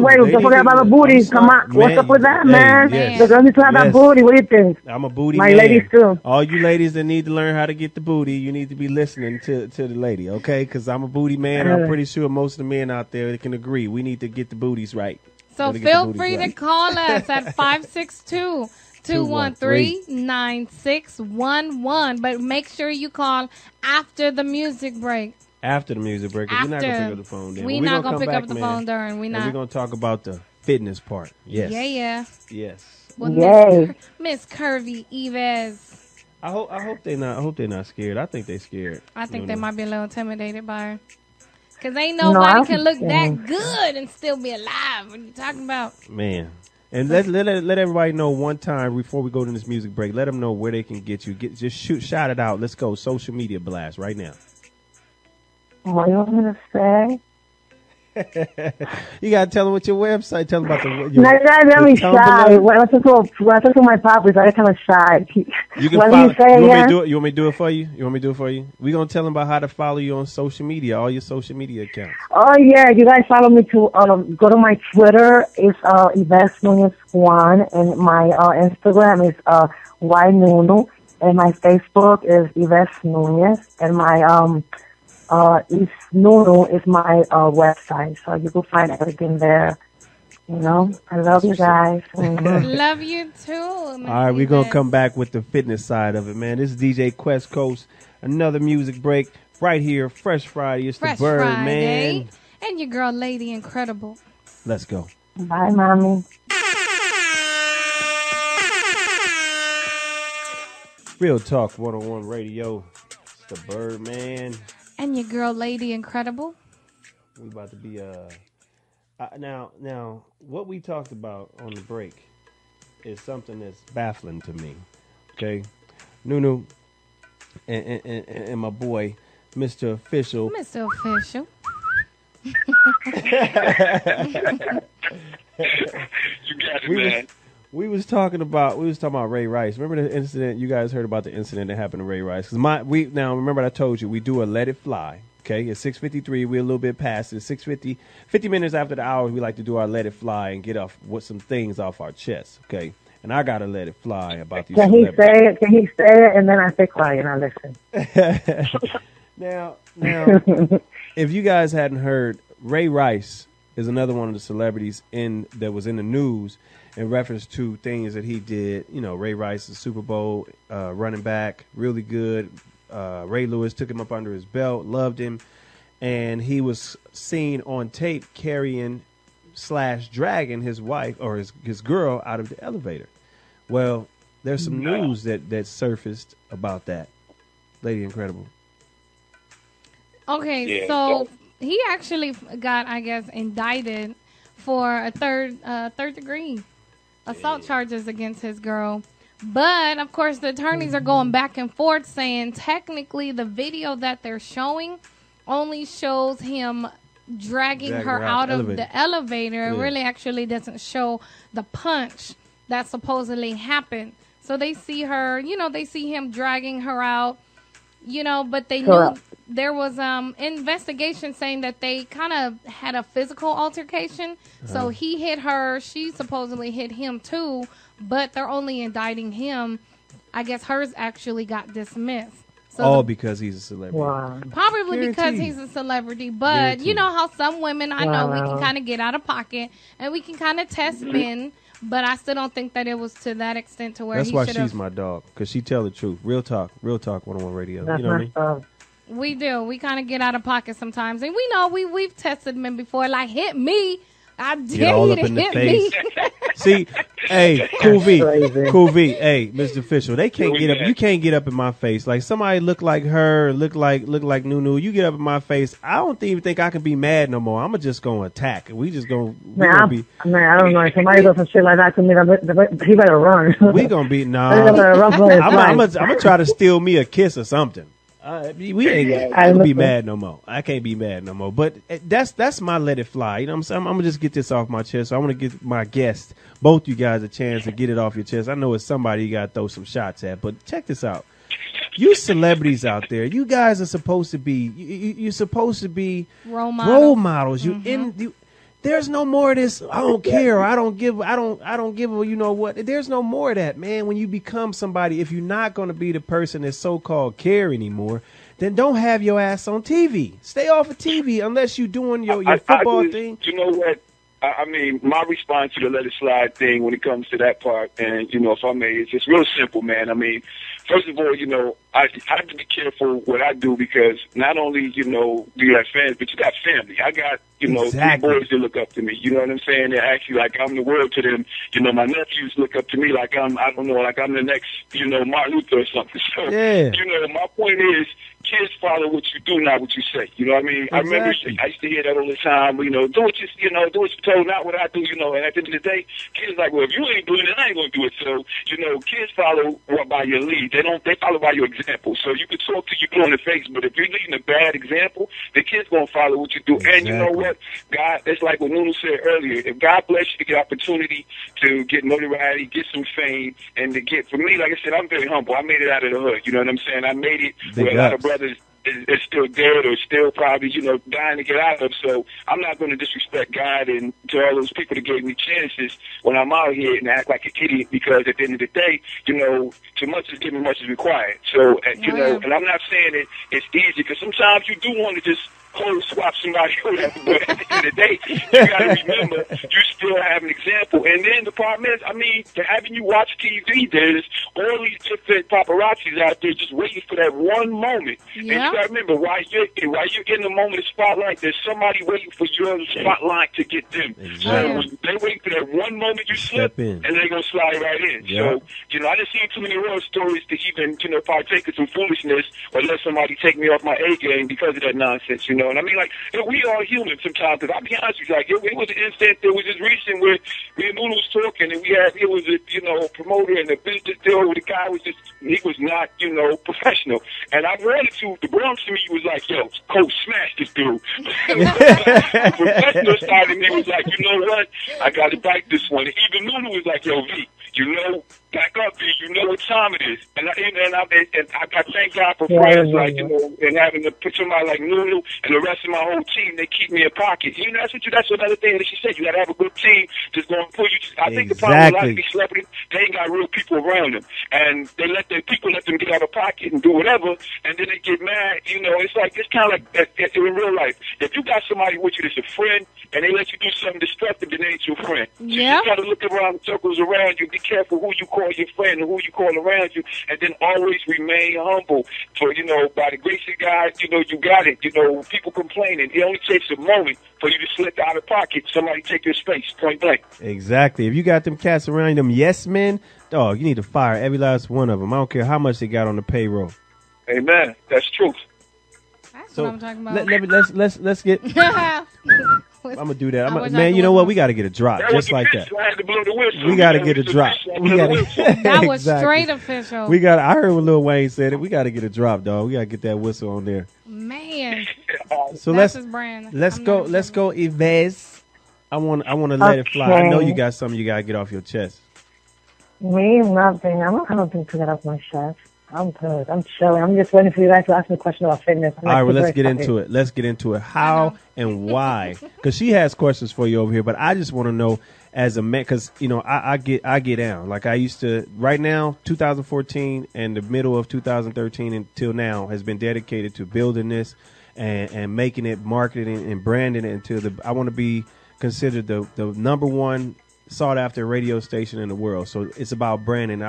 Wait, don't forget about the booty. Come on. What's up with that, man? Yes. The girls need to have that booty. What do you think? I'm a booty man. My ladies, too. All you ladies that need to learn how to get the booty, you need to be listening to the lady, okay? Because I'm a booty man. I'm pretty sure most of the men out there can agree. We need to get the booties right. So feel free to call us at 562 213-9611. But make sure you call after the music break. After the music break, we're not going to pick up the phone. We're not going to pick up the phone during. We're going to talk about the fitness part. Yes. Yeah. Yes. Well, Miss Curvy Yves. I hope they're not scared. I think they're scared. I think they might be a little intimidated by her. Because ain't nobody can look that good and still be alive. What are you talking about? Man. And let everybody know one time before we go to this music break. Let them know where they can get you. Just shout it out. Let's go. Social media blast right now. What do you want me to say? You gotta tell them what your website. Tell them about the. You gotta be shy. When I talk to my poppies, I get kind of shy. You can follow. You want me to do it for you? We're gonna tell them about how to follow you on social media, all your social media accounts. Oh yeah, you guys follow me to go to my Twitter. It's Yves Nunez 1, and my Instagram is ynunu, and my Facebook is Yves Nunez, and my Yves Nunu is my website, so you can find everything there. I love you guys. Love you too. All right, we're going to come back with the fitness side of it, man. This is DJ Quest Coast. Another music break right here. Fresh Friday. It's Fresh the Bird, Friday. Man. And your girl, Lady Incredible. Let's go. Bye, Mommy. Real Talk 101 Radio. It's the Bird, Man. And your girl, Lady Incredible. We about to be now what we talked about on the break is something that's baffling to me. Okay, Nunu and my boy, Mr. Official. Mr. Official. You got it, man. We was talking about Ray Rice. Remember the incident? You guys heard about the incident that happened to Ray Rice? Now remember I told you we do a Let It Fly. Okay, it's 6:53. We're a little bit past it. 6:50, 50 minutes after the hour. We like to do our Let It Fly and get off with some things off our chest. Okay, and I gotta let it fly about these. Can he say it? And then I say quiet and I listen. Now, if you guys hadn't heard, Ray Rice is another one of the celebrities that was in the news in reference to things that he did. Ray Rice, the Super Bowl running back, really good. Ray Lewis took him up under his belt, loved him, and he was seen on tape carrying / dragging his wife or his girl out of the elevator. Well, there's some news that surfaced about that. Lady Incredible. Okay, so he actually got, I guess, indicted for a third degree assault charges against his girl But, of course, the attorneys are going back and forth saying technically the video that they're showing only shows him dragging her out of the elevator. It really actually doesn't show the punch that supposedly happened. So they see her, they see him dragging her out, but they knew there was investigation saying that they kind of had a physical altercation. So he hit her. She supposedly hit him too, but they're only indicting him. I guess hers actually got dismissed. So because he's a celebrity. Wow. Probably because he's a celebrity. But you know how some women, I know we can kind of get out of pocket and we can kind of test men. But I still don't think that it was to that extent to where that's he why should've. she's my dog, because she tell the truth. Real talk 101 radio. That's you know what I mean? We do. We kind of get out of pocket sometimes. And we know we've tested men before. Like, hit me. I dare you to hit me. See, hey, Cool V, hey, Mr. Official, they can't get up. You can't get up in my face. Like somebody look like her, look like Nunu. You get up in my face. I don't even think I can be mad no more. I'm just gonna attack. We just gonna. I don't know. If somebody does some shit like that to me, he better run. We gonna be I'm gonna try to steal me a kiss or something. We ain't gonna be mad no more. I can't be mad no more. But that's my let it fly. You know what I'm saying? I'm gonna just get this off my chest. So I want to give my guest, both you guys, a chance to get it off your chest. I know it's somebody you gotta throw some shots at, but check this out. You celebrities out there, you guys are supposed to be. You're supposed to be role models. There's no more of this. I don't care. I don't give. You know what? There's no more of that, man. When you become somebody, if you're not going to be the person that so-called care anymore, then don't have your ass on TV. Stay off of TV unless you're doing your football thing. You know what? I mean, my response to the let it slide thing when it comes to that part, and if I may, it's just real simple, man. I mean, first of all, I have to be careful what I do because not only, do you have fans, but you got family. I got, three boys that look up to me. You know what I'm saying? They're actually like I'm the world to them. My nephews look up to me like I'm the next, Martin Luther or something. So, my point is, kids follow what you do, not what you say. You know what I mean? Exactly. I remember I used to hear that all the time. Do what you're told, not what I do. And at the end of the day, kids like, well, if you ain't doing it, I ain't gonna do it. So, kids follow by your lead. They follow by your example. So you can talk to you blue in the face, but if you're leading a bad example, the kids gonna follow what you do. Exactly. And you know what? God, it's like what Nunu said earlier. If God bless you to get opportunity to get notoriety, get some fame, and to get, for me, like I said, I'm very humble. I made it out of the hood. You know what I'm saying? I made it where a lot of brothers is still dead or still probably, dying to get out of. So I'm not going to disrespect God and to all those people that gave me chances when I'm out here and act like an idiot because at the end of the day, too much is given, much is required. So, and I'm not saying it's easy because sometimes you do want to just swap somebody or whatever, but at the end of the day, you got to remember you still have an example. And then the problem is, I mean, having you watch TV, there's all these different paparazzis out there just waiting for that one moment. Yeah. And you got to remember, while you're in the moment of spotlight, there's somebody waiting for your spotlight to get them. Exactly. So they waiting for that one moment you slip, and they're going to slide right in. Yep. So, I didn't see too many horror stories to even, partake of some foolishness or let somebody take me off my A game because of that nonsense, And I mean, like, we are human sometimes. Because I'll be honest with you, like, it was an instant, there was this recent where me and Nunu was talking, and it was a promoter and a business deal where the guy was he was not, professional. And I wanted to, the Bronx to me was like, yo, Coach, smash this dude. The professional side of me was like, you know what? I got to bite this one. And even Nunu was like, yo, V, back up, V, you know what time it is. And I thank God for friends, like, and having to put somebody like Nunu and the rest of my whole team, they keep me in pocket. That's another thing that she said. You got to have a good team that's going to pull you. I think the problem with a lot of these celebrities, they ain't got real people around them. And they let them get out of pocket and do whatever, and then they get mad. It's kind of like in real life. If you got somebody with you that's a friend, and they let you do something destructive, then they ain't your friend. So you just got to look around the circles around you. Be careful who you call your friend and who you call around you, and then always remain humble. For, by the grace of God, you got it. People complaining. It only takes a moment for you to slip out of pocket. Somebody take your space, point blank. Exactly. If you got them cats around you, them yes men, dog, you need to fire every last one of them. I don't care how much they got on the payroll. Amen. That's truth. That's what I'm talking about. Let's get. gonna do that. I wish I Man, could you know whip what? them. We got to get a drop That was just the like pitch. that. I had to blow the whistle. We got to get a drop. We got to. That was Exactly. straight official. We got. I heard what Lil Wayne said. It. We got to get a drop, dog. We got to get that whistle on there. Man, So that's his brand. let's I'm go. not Let's sure. go, Yves. I want to let it fly. I know you got something you got to get off your chest. Me, nothing. I don't have nothing to get off my chest. I'm good. I'm chilling. I'm just waiting for you guys to ask me a question about fitness. All right, well, let's get into it. Let's get into it. How and why? Because she has questions for you over here, but I just want to know as a man, because you know I get down like I used to. Right now, 2014 and the middle of 2013 until now has been dedicated to building this and making it, marketing and branding it until I want to be considered the number one sought after radio station in the world. So it's about branding.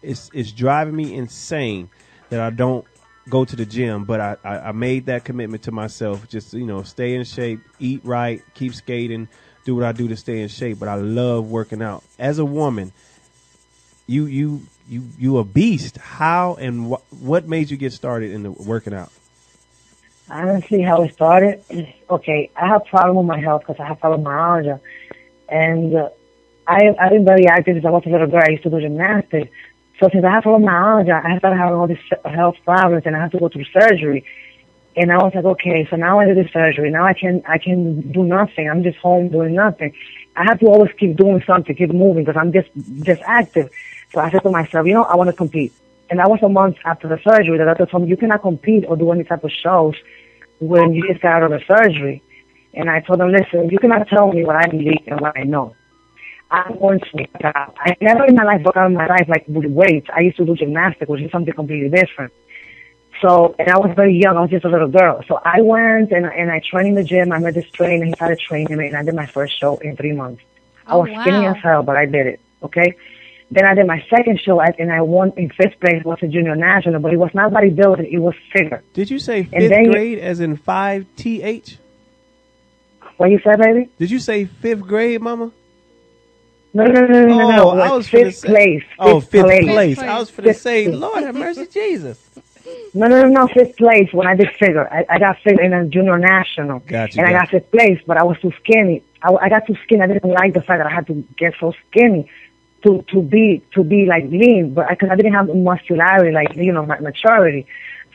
It's driving me insane that I don't go to the gym, but I made that commitment to myself. Just, you know, stay in shape, eat right, keep skating, do what I do to stay in shape. But I love working out. As a woman, you a beast. How and what made you get started in the working out? Honestly, how it started is, okay, I have problem with my health because I have fibromyalgia. And I've been very active since I was a little girl. I used to do gymnastics. So since I have fibromyalgia, I started having all these health problems and I had to go through surgery. And I was like, okay, so now I did the surgery. Now I can do nothing. I'm just home doing nothing. I have to always keep doing something, keep moving because I'm just active. So I said to myself, you know, I want to compete. And that was a month after the surgery. The doctor told me, you cannot compete or do any type of shows when you just got out of the surgery. And I told them, listen, you cannot tell me what I believe and what I know. I'm going to work out. I never in my life worked out in my life like with weights. I used to do gymnastics, which is something completely different. So, and I was very young. I was just a little girl. So I went and I trained in the gym. I met this trainer. He started training me, and I did my first show in 3 months. I was skinny as hell, but I did it, okay? Then I did my second show, and I won in 5th place. It was a junior national, but it was not bodybuilding. It was figure. Did you say 5th grade as in 5th? What you said, baby? Did you say 5th grade, mama? No. I was fifth place. Oh, fifth place. place. I was going to say, Lord have mercy, Jesus. No, 5th place when I did figure. I got figure in a junior national. Gotcha. And I got 5th place, but I was too skinny. I got too skinny. I didn't like the fact that I had to get so skinny to be like lean, but because I didn't have muscularity, like, you know, my maturity.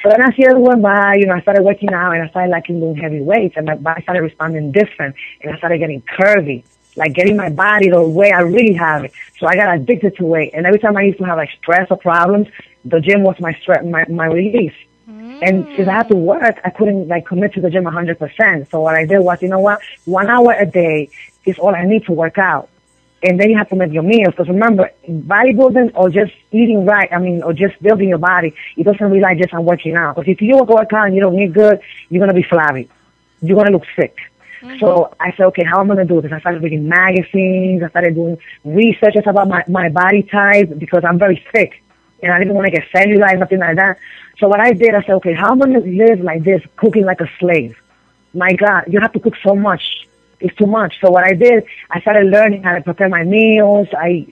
So then as years went by, you know, I started working out and I started liking doing heavy weights and my body started responding different and I started getting curvy, like getting my body the way I really have it. So I got addicted to weight. And every time I used to have like stress or problems, the gym was my stress, my release. And since I had to work, I couldn't like commit to the gym 100%. So what I did was, you know what, 1 hour a day is all I need to work out. And then you have to make your meals. Because remember, bodybuilding or just eating right, or just building your body, it doesn't rely just on working out. Because if you don't work out and you don't eat good, you're going to be flabby. You're going to look sick. So I said, okay, how am I going to do this? I started reading magazines. I started doing researches about my body type because I'm very thick. And I didn't want to get cellulite, nothing like that. So what I did, I said, okay, how am I going to live like this, cooking like a slave? My God, you have to cook so much. It's too much. So what I did, I started learning how to prepare my meals. I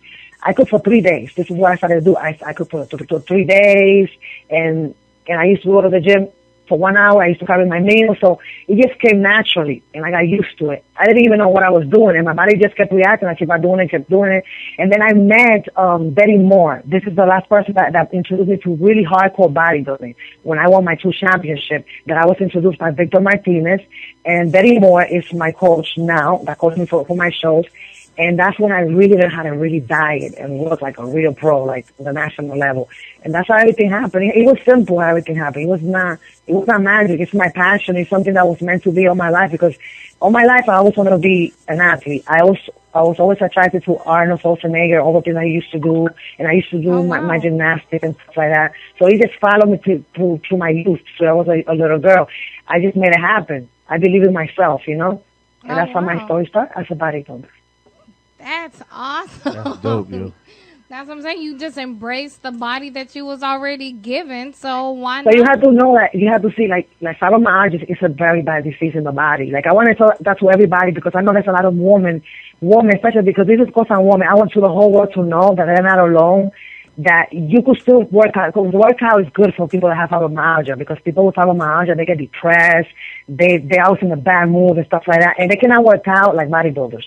cooked for 3 days. This is what I started to do. I cooked for 3 days, and I used to go to the gym for 1 hour. I used to carry my meals. So it just came naturally, and I got used to it. I didn't even know what I was doing, and my body just kept reacting. I kept doing it. And then I met Betty Moore. This is the last person that introduced me to really hardcore bodybuilding. When I won my 2 championships, that I was introduced by Victor Martinez, and Betty Moore is my coach now, that coached me for my shows. And that's when I really learned how to really diet and work like a real pro, like the national level. And that's how everything happened. It was simple how everything happened. It was not magic. It's my passion. It's something that was meant to be all my life because all my life I always wanted to be an athlete. I was always attracted to Arnold Schwarzenegger, all the things I used to do. And I used to do my gymnastics and stuff like that. So he just followed me to my youth. So I was a little girl. I just made it happen. I believe in myself, you know? And that's how my story started as a bodybuilder. That's awesome. That's dope, yo. That's what I'm saying. You just embraced the body that you was already given. So why not? So you have to know that you have to see like fibromyalgia is a very bad disease in the body. Like I want to tell that to everybody because I know there's a lot of women, especially because this is because I'm woman. I want to the whole world to know that they're not alone. that you could still work out. Because workout is good for people that have fibromyalgia, because people with fibromyalgia, they get depressed, they always in a bad mood and stuff like that, and they cannot work out like bodybuilders.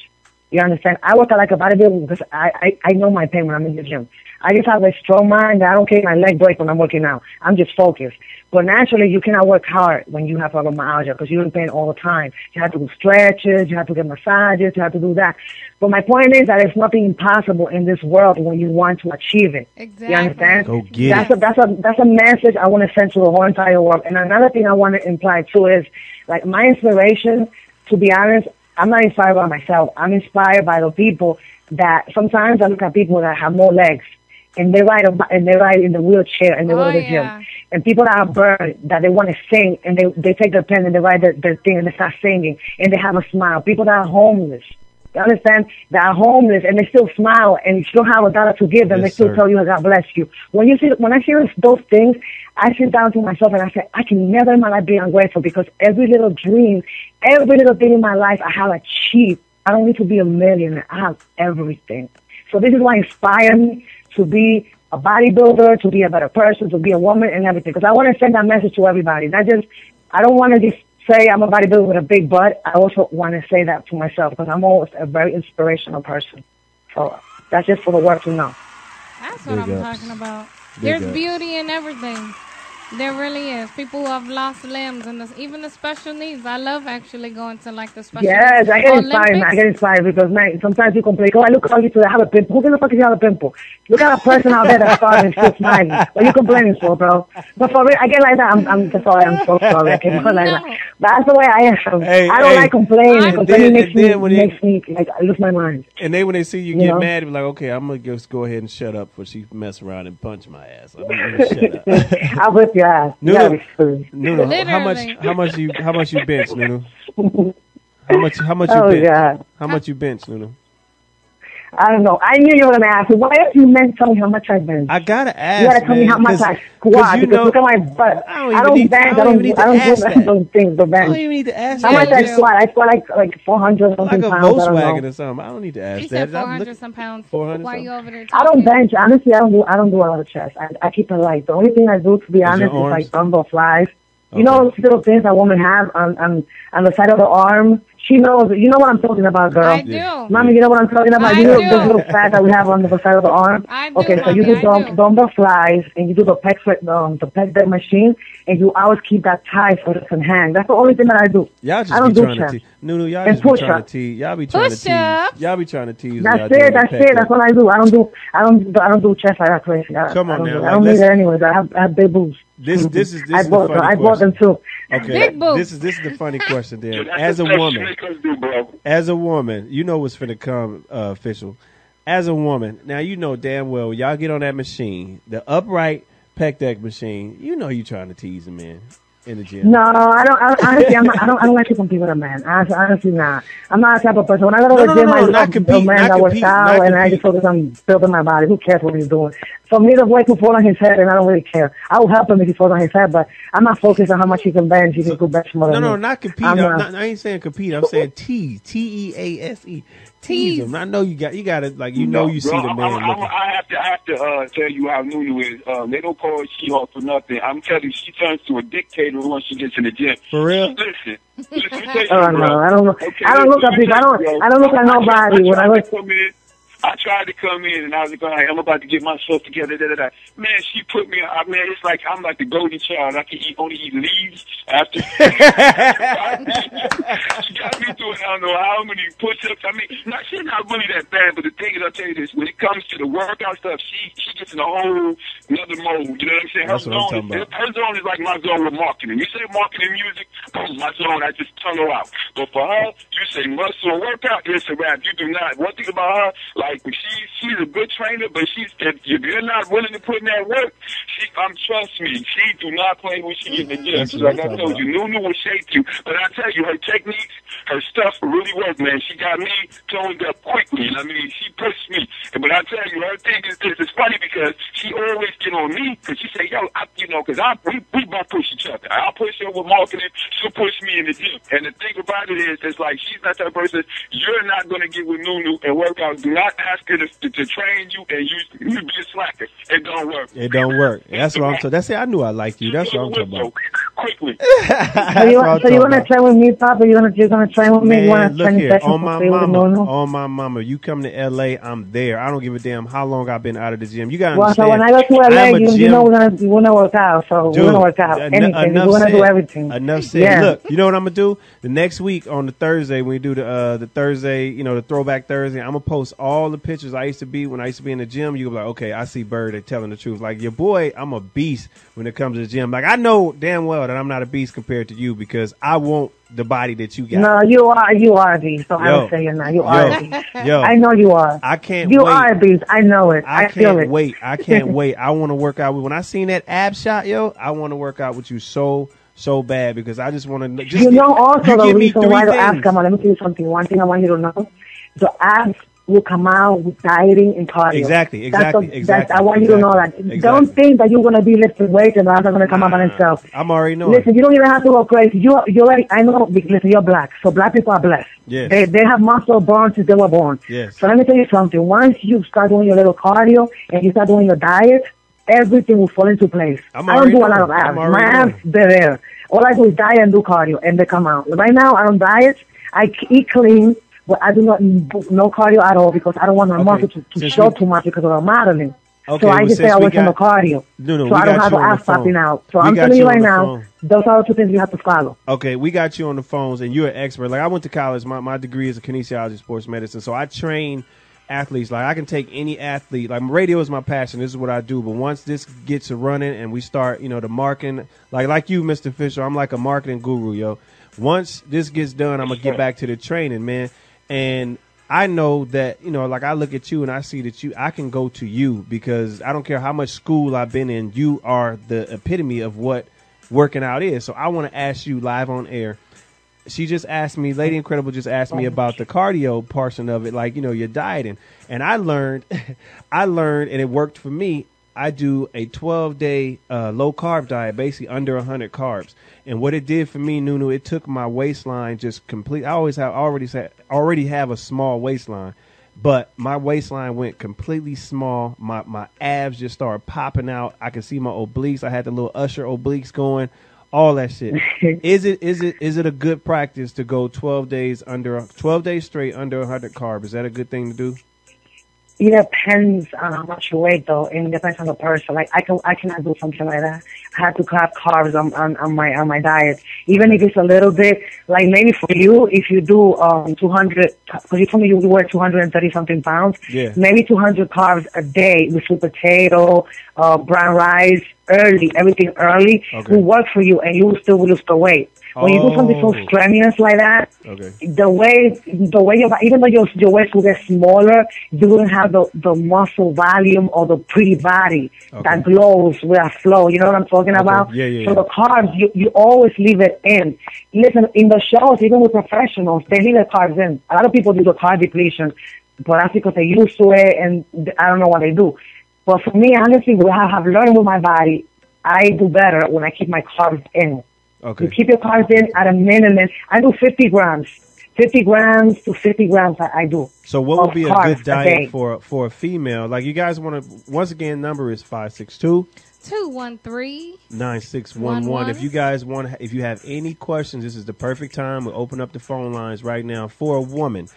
You understand? I work out like a bodybuilder because I know my pain when I'm in the gym. I just have a strong mind that I don't care if my leg break when I'm working out. I'm just focused. But naturally, you cannot work hard when you have fibromyalgia because you're in pain all the time. You have to do stretches, you have to get massages, you have to do that. But my point is that there's nothing impossible in this world when you want to achieve it. Exactly. You understand? Go get it. That's a message I want to send to the whole entire world. And another thing I want to imply too is, like, my inspiration, to be honest, I'm not inspired by myself. I'm inspired by the people that sometimes I look at people that have no legs, and they ride in the wheelchair and they go to the gym. And people that are burned, that they want to sing, and they take their pen and they write their thing and they start singing and they have a smile. People that are homeless, you understand? That are homeless and they still smile and you still have $1 to give them. They still tell you, God bless you. When I hear those things, I sit down to myself and I say, I can never in my life be ungrateful, because every little dream, every little thing in my life I have achieved. I don't need to be a millionaire. I have everything. So this is what inspired me to be a bodybuilder, to be a better person, to be a woman and everything. Because I want to send that message to everybody. I don't want to just say I'm a bodybuilder with a big butt. I also want to say that to myself, because I'm always a very inspirational person. So that's just for the world to know. That's what I'm talking about. There's beauty in everything. There really is. People who have lost limbs and even the special needs. I love actually going to like the special Yes, needs. I get inspired, man. I get inspired because, man, sometimes you complain, oh, I look ugly today, I have a pimple. Who gives a fuck if you have a pimple? Look at a person out there that's starving and still smiling. What are you complaining for, bro? But for real, I get like that. I'm sorry. I'm so sorry. I can't go like that. But that's the way I am. I don't like complaining. Complaining makes me like, I lose my mind. And then when they see you get mad, they're like, okay, I'm going to just go ahead and shut up before she mess around and punch my ass. I'm going to shut up. I'll whip your ass. Nunu, how much you bench, Nunu? How much you bench? God. How much you bench, Nunu? I don't know. I knew you were going to ask me. Why if you meant tell me how much I bench? I gotta ask. You gotta tell me how much I squat. Because look at my butt. I don't bench. I don't do those things. The bench. I don't even need to ask how much I squat. I squat like 400 something like pounds. Like a Volkswagen or something. I don't need to ask he that. Said 400 some pounds. 400. Why are you over there? I don't bench. Honestly, I don't do a lot of chest. I keep it light. The only thing I do, to be honest, is like dumbbell flies. You know those little things that women have on the side of the arm? She knows. You know what I'm talking about, girl. I do. Mommy, you know what I'm talking about? You know those little fat that we have on the side of the arm? I do, okay, so you do dumbbell flies, and you do the pec deck machine, and you always keep that tight so it can hang. That's the only thing that I do. Y'all just I don't be do trying chest. to tease. Nunu, y'all and just be trying to tease. Y'all be trying to tease. Y'all be trying to tease. That's it. That's what I do. I don't do chest like that crazy. Come on now. I don't need it anyways. I have big boobs. This is I bought them too. Okay, big boobs. This is the funny question then. As a woman, you know what's finna come official. As a woman, now you know damn well y'all get on that machine, the upright pec deck machine. You know you trying to tease a man in the gym. No, I don't. Honestly, I don't like to compete with a man. Honestly, not. I'm not a type of person. When I go to the gym, I love a man that works out, and I just focus on building my body. Who cares what he's doing? For me, the way to fall on his head, and I don't really care. I will help him if he falls on his head, but I'm not focused on how much he can bench. He can go bench more than me. No, not compete. I ain't saying compete. I'm saying tease. Tease. Tease him. I know you got it. Like you know, you see the man. I have to tell you how Nunu is. They don't call her She-Hulk for nothing. I'm telling you, she turns to a dictator once she gets in the gym. For real? Listen. No, I don't look. Okay, I don't look at people. I don't look at nobody. When I look. I tried to come in and I was like, all right, I'm about to get myself together. Man, she put me. Man, it's like I'm like the golden child. I can only eat leaves after. She got me doing I don't know how many push-ups. I mean, she's not really that bad, but the thing is, I'll tell you this: when it comes to the workout stuff, she gets in a whole another mode. You know what I'm saying? Her zone is like my zone with marketing. You say marketing music, boom, my zone. I just tunnel out. But for her, you say muscle workout, it's a wrap. You do not. One thing about her, like she's a good trainer, but if you're not willing to put in that work, trust me, she do not play when she get in the gym. Like I told you, Nunu will shake you. But I tell you, her technique, weeks. Her stuff really worked, man. She got me toned up quickly. I mean, she pushed me. But I tell you, her thing is this. It's funny because she always get on me because she say, yo, because we both push each other. I'll push her with marketing. She'll push me in the gym. And the thing about it is, it's like she's not that person. You're not going to get with Nunu and work out. Do not ask her to train you and you be a slacker. It don't work. It don't work. That's what I'm talking. That's it. I knew I liked you. That's what I'm talking about. Quickly. So you want to train with me, Papa? You're gonna train with me? Man, You want to look train here. sessions On my with mama. On my mama. You come to LA, I'm there. I don't give a damn how long I've been out of the gym. You gotta understand. Well, so when I go to LA, you know we're gonna work out. So Dude, we're gonna work out. Anything. We're gonna do everything. Enough said. Yeah. Look, you know what I'm gonna do? The next week on the Thursday, when we do the Thursday, the throwback Thursday, I'm gonna post all the pictures I used to be when I used to be in the gym. You'll be like, okay, I see Bird. They're telling the truth. Like your boy, I'm a beast when it comes to the gym. Like I know damn well that I'm not a beast compared to you because I want the body that you got. No, you are a beast. So I would say you're not. You are a beast. Yo, I know you are. I can't. You wait. are a beast. I know it. I feel it. I can't wait. I want to work out. When I seen that ab shot, yo, I want to work out with you so bad because I just want to. Also the reason why the abs come out. Let me tell you something. One thing I want you to know: the abs will come out with dieting and cardio. Exactly. I want you to know that. Exactly. Don't think that you're going to be lifting weights and that's not going to come out by themselves. I'm already knowing. Listen, you don't even have to go crazy. You're already, I know, listen, you're black. So black people are blessed. Yes. They have muscle born since they were born. Yes. So let me tell you something. Once you start doing your little cardio and you start doing your diet, everything will fall into place. I don't do a lot of abs. My abs, they're there. All I do is diet and do cardio, and they come out. Right now, I don't diet. I eat clean. But I do not no cardio at all because I don't want my muscle to show too much because of the modeling. Okay, so I just say I work on the cardio. So I don't have the ass popping out. So I'm telling you right now, those are the two things you have to follow. Okay, we got you on the phones, and you're an expert. Like I went to college. My degree is a kinesiology, sports medicine. So I train athletes. Like I can take any athlete. Like radio is my passion. This is what I do. But once this gets running and we start, the marketing, like you, Mr. Fisher, I'm like a marketing guru, yo. Once this gets done, I'm gonna get back to the training, man. And I know that, like I look at you and I see that I can go to you because I don't care how much school I've been in. You are the epitome of what working out is. So I want to ask you live on air. She just asked me, Lady Incredible just asked me about the cardio portion of it, like, your dieting. And I learned, and it worked for me. I do a 12-day low carb diet, basically under 100 carbs. And what it did for me, Nunu, it took my waistline just complete. I already have a small waistline, but my waistline went completely small. My abs just started popping out. I could see my obliques. I had the little Usher obliques going, all that shit. Is it a good practice to go 12 days straight under 100 carbs? Is that a good thing to do? It depends on how much you weigh, though, and it depends on the person. Like I cannot do something like that. I have to cut carbs on my diet, even if it's a little bit. Like maybe for you, if you do 200, because you told me you weigh 230 something pounds. Yeah. Maybe 200 carbs a day with sweet potato, brown rice, everything early will work for you, and you will still lose the weight. When you do something so strenuous like that, the way even though your waist will get smaller, you wouldn't have the muscle volume or the pretty body that glows with a flow. You know what I'm talking about? Yeah. So the carbs, you always leave it in. Listen, in the shows, even with professionals, they leave the carbs in. A lot of people do the carb depletion, but that's because they're used to it, and I don't know what they do. But for me, honestly, what I have learned with my body, I do better when I keep my carbs in. Okay. You keep your carbs in at a minimum. I do 50 grams. 50 grams to 50 grams I do. So what would be a good diet for a female? Like you guys want to, once again, number is 562-213-9611. If you guys if you have any questions, this is the perfect time. We'll open up the phone lines right now for a woman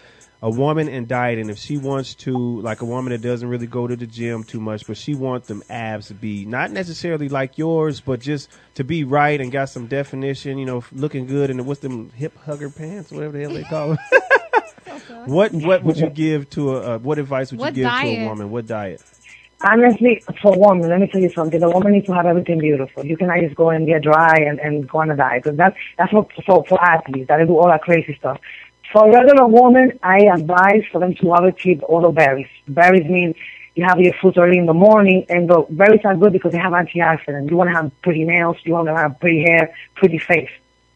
and dieting. If she wants to, like a woman that doesn't really go to the gym too much, but she wants them abs to be not necessarily like yours, but just to be right and got some definition, looking good, and what's them hip hugger pants, whatever the hell they call them. What would you give to what advice would you give to a woman? What diet? Honestly, for a woman, let me tell you something. The woman needs to have everything beautiful. You cannot just go and get dry and go on a diet. Because that's for athletes that do all that crazy stuff. For a regular woman, I advise for them to always keep all the berries. Berries mean you have your fruits early in the morning, and the berries are good because they have antioxidants. You want to have pretty nails, you want to have pretty hair, pretty face.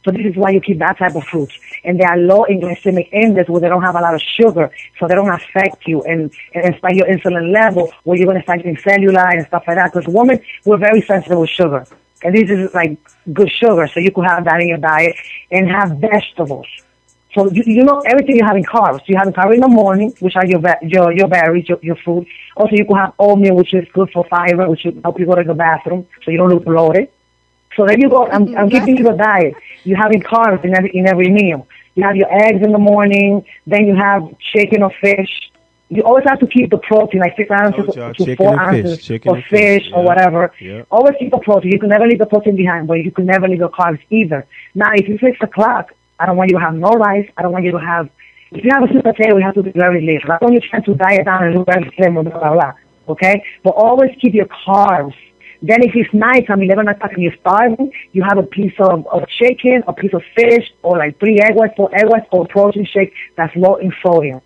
So this is why you keep that type of fruits. And they are low in glycemic index where they don't have a lot of sugar, so they don't affect you and spike your insulin level where you're going to start getting cellulite and stuff like that. Because women, we're very sensitive with sugar. And this is like good sugar, so you could have that in your diet and have vegetables. So you know everything you're having carbs. You're having carbs in the morning, which are your berries, your food. Also, you could have oatmeal, which is good for fiber, which will help you go to the bathroom, so you don't look bloated. So there you go. I'm keeping you a diet. You're having carbs in every meal. You have your eggs in the morning. Then you have chicken or fish. You always have to keep the protein, like 6 ounces to 4 ounces of fish or whatever. Yeah. Always keep the protein. You can never leave the protein behind, but you can never leave the carbs either. Now, if it's 6 o'clock, I don't want you to have no rice. I don't want you to have, if you have a sweet potato, you have to be very little. That's when you're trying to diet down and look very slim, blah, blah, blah. Okay? But always keep your carbs. Then if it's nighttime, 11 o'clock, and you're starving, you have a piece of chicken, a piece of fish, or like 3 egg whites, 4 egg whites, or a protein shake that's low in sodium.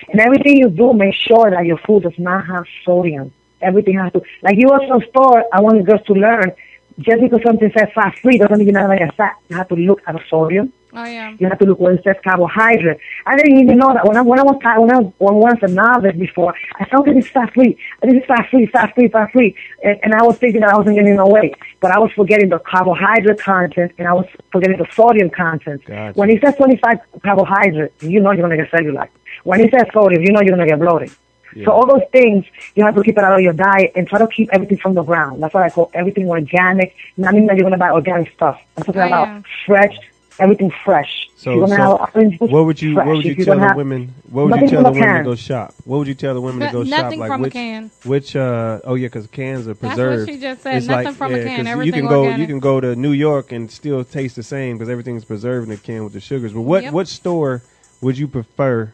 And everything you do, make sure that your food does not have sodium. Everything has to, like you go to the store, I want the girls to learn, just because something says fat-free doesn't mean you're not going to get fat. You have to look at the sodium. Oh, yeah. You have to look where it says carbohydrate. I didn't even know that when I was a novice before, I thought this is fat-free. This is fat-free. And I was thinking that I wasn't getting no weight. But I was forgetting the carbohydrate content, and I was forgetting the sodium content. Gotcha. When it says 25 carbohydrate, you know you're going to get cellulite. When it says sodium, you know you're going to get bloated. Yeah. So all those things, you have to keep it out of your diet and try to keep everything from the ground. That's what I call everything organic. Not meaning that you're going to buy organic stuff. I'm talking about fresh, everything fresh. So what would you tell the women? What would you tell the women to go shop? What would you tell the women to go shop? Nothing from a can. Because cans are preserved. That's what she just said. Nothing from a can. Everything organic. You can go to New York and still taste the same because everything's preserved in a can with the sugars. But what store would you prefer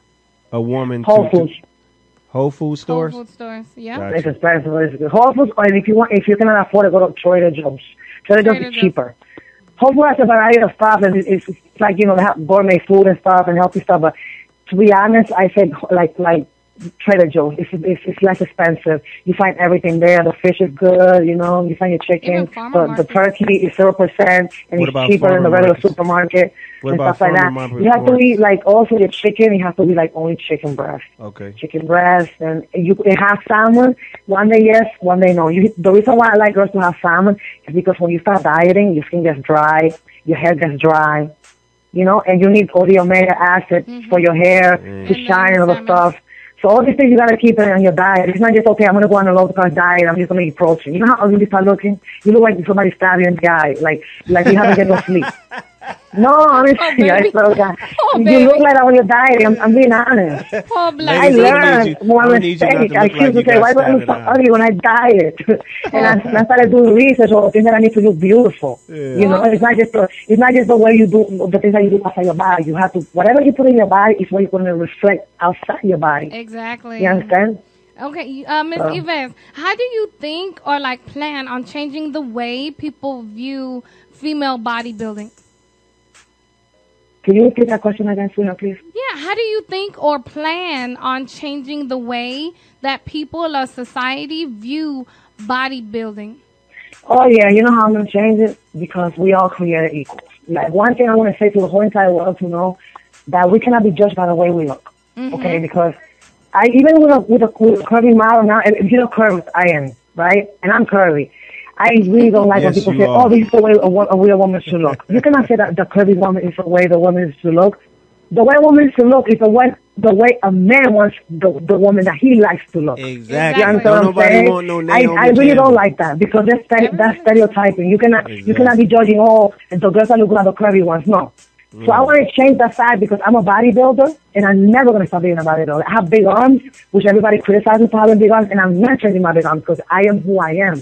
a woman Whole Foods. Whole Food stores? Whole Food stores, yeah. Gotcha. It's expensive. It's good. Whole Foods, or if you cannot afford it, go to Trader Joe's. Trader Joe's is cheaper. Whole Foods has a variety of stuff, and it's like, they have gourmet food and stuff and healthy stuff. But to be honest, I said like Trader Joe's. It's less expensive. You find everything there. The fish is good. You find your chicken. The turkey is 0%, and it's cheaper than the regular supermarket. What and about stuff like that. You have to eat also your chicken. You have to eat only chicken breast. Okay. Chicken breast, and it has salmon. One day yes, one day no. The reason why I like girls to have salmon is because when you start dieting, your skin gets dry, your hair gets dry, and you need all the omega acid for your hair to shine and all the stuff. So all these things you gotta keep it on your diet. It's not just, okay, I'm gonna go on a low-carb diet, I'm just gonna eat protein. You know how ugly you start looking? You look like somebody stabbed you in the eye, like you haven't get no sleep. No, honestly, I swear to God. You look like that when you're dieting. I'm being honest. I learned one mistake. I used to say, why do I look so ugly when I diet? And I started doing research on things that I need to look beautiful. Yeah. It's not just the way you do the things that you do outside your body. You have to, whatever you put in your body is what you're going to reflect outside your body. Exactly. You understand? Okay, Ms. Yves, how do you think or plan on changing the way people view female bodybuilding? Can you repeat that question again, sweetheart, please? Yeah, how do you think or plan on changing the way that people or society view bodybuilding? Oh, yeah, you know how I'm going to change it? Because we all created equals. Like, one thing I want to say to the whole entire world to know that we cannot be judged by the way we look, okay? Because even with a curvy model now, if you know curvy, I am, right? And I'm curvy. I really don't like when people say, oh, this is the way a real woman should look. You cannot say that the curvy woman is the way the woman is to look. The way a woman is to look is the way a man wants the woman that he likes to look. Exactly. You understand what I'm saying? I really don't like that because that's stereotyping. You cannot be judging, the girls that look like the curvy ones. No. So I want to change that fact because I'm a bodybuilder and I'm never going to stop being a bodybuilder. I have big arms, which everybody criticizes for having big arms, and I'm not changing my big arms because I am who I am.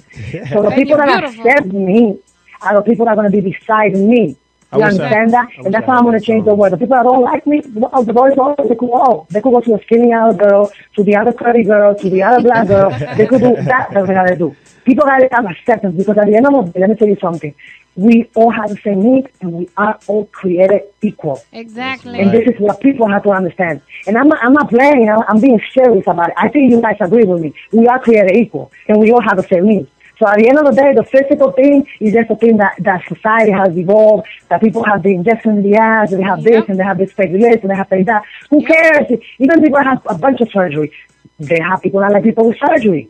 So the people that accept me are the people that are going to be beside me. You understand that? And that's how I'm going to change the world. The people that don't like me, well, the boys, they could go. They could go to a skinny other girl, to the other curvy girl, to the other black girl. They could do that. That's what they got to do. People got to have acceptance because at the end of the day, let me tell you something. We all have the same needs, and we are all created equal. Exactly. And this is what people have to understand. And I'm not playing. I'm being serious about it. I think you guys agree with me. We are created equal, and we all have the same needs. So at the end of the day, the physical thing is just a thing that society has evolved, that people have the injection in the ass, and they have this, and they have this fake this, and they have that. Who cares? Even people have a bunch of surgery. They have people that like people with surgery.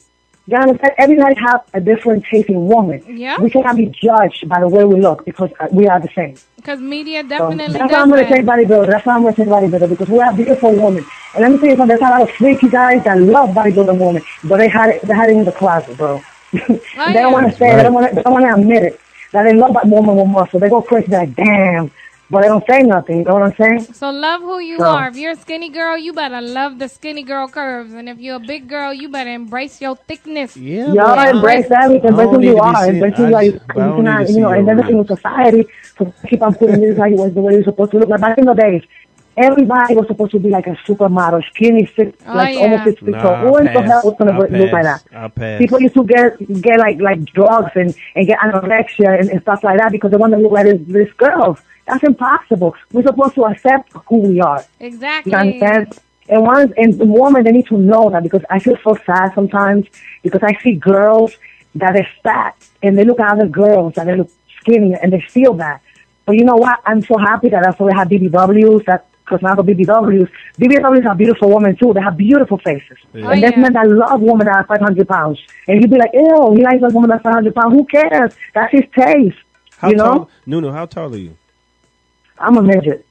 You understand? Everybody has a different taste in woman. Yeah. We cannot be judged by the way we look because we are the same. Because media definitely That's why I'm going to say bodybuilder. That's why I'm going to say bodybuilder, because we are beautiful women. And let me tell you something, there's a lot of freaky guys that love bodybuilding women, but they had it in the closet, bro. They don't want to say it. They don't want to admit it. That they love that woman with muscle. They go crazy. They're like, damn. But they don't say nothing. You know what I'm saying? So love who you are. If you're a skinny girl, you better love the skinny girl curves. And if you're a big girl, you better embrace your thickness. Yeah, y'all embrace everything. Embrace who you are. Embrace who you are. You cannot, and everything with society. So keep on putting this how you was the way you're supposed to look. Like back in the days, everybody was supposed to be like a supermodel, skinny, almost 6 feet tall. Who in the hell was going to look like that? People used to get like drugs and get anorexia and stuff like that because they want to look like this girls. That's impossible. We're supposed to accept who we are. Exactly. You understand? And the women, they need to know that, because I feel so sad sometimes because I see girls that are fat and they look at other girls and they look skinny and they feel that. But you know what? I'm so happy that also they have BBWs, because now the BBWs are beautiful women too. They have beautiful faces. Yeah. And there's men that love women that are 500 pounds. And you'd be like, ew, he likes a woman that's 500 pounds. Who cares? That's his taste. Nuno, how tall are you? I'm a midget.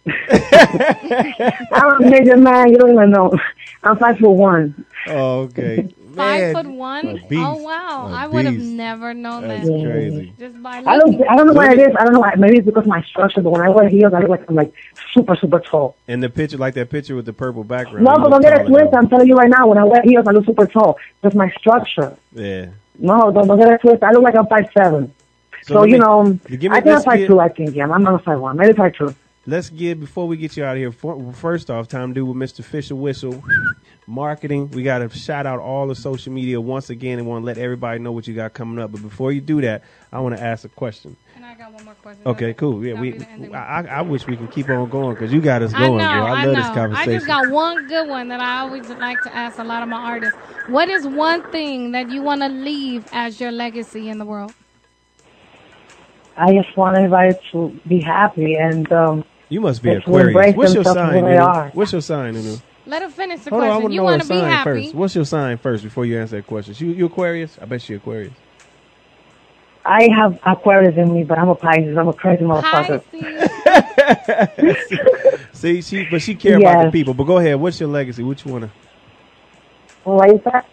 I'm a midget, man. You don't even know. I'm 5'1". Oh, okay. 5'1"? Oh wow! I would have never known that. That's crazy. Just by I don't know why it is. I don't know why. Maybe it's because my structure. But when I wear heels, I look like I'm like super tall. And the picture, like that picture with the purple background. No, but don't get it twisted. I'm telling you right now. When I wear heels, I look super tall. Just my structure. Yeah. No, don't get it twisted. I look like I'm 5'7". So I think I'm 5'2". I think I'm not 5'1". Maybe 5'2". Let's before we get you out of here, first off, time to do with Mr. Fisher Whistle marketing. We got to shout out all the social media once again and want to let everybody know what you got coming up. But before you do that, I want to ask a question. And I got one more question. Okay, cool. Yeah, I wish we can keep on going because you got us going, bro. I love this conversation. I just got one good one that I always like to ask a lot of my artists. What is one thing that you want to leave as your legacy in the world? I just want everybody to be happy and you must be Aquarius. What's your sign, Nunu? What's your sign, Nunu? Let her finish the Hold on, question. You want to be happy. First. What's your sign first before you answer that question? You Aquarius? I bet you Aquarius. I have Aquarius in me, but I'm a Pisces. I'm a crazy motherfucker. See, she cares about the people. But go ahead. What's your legacy? What you want to? What is that?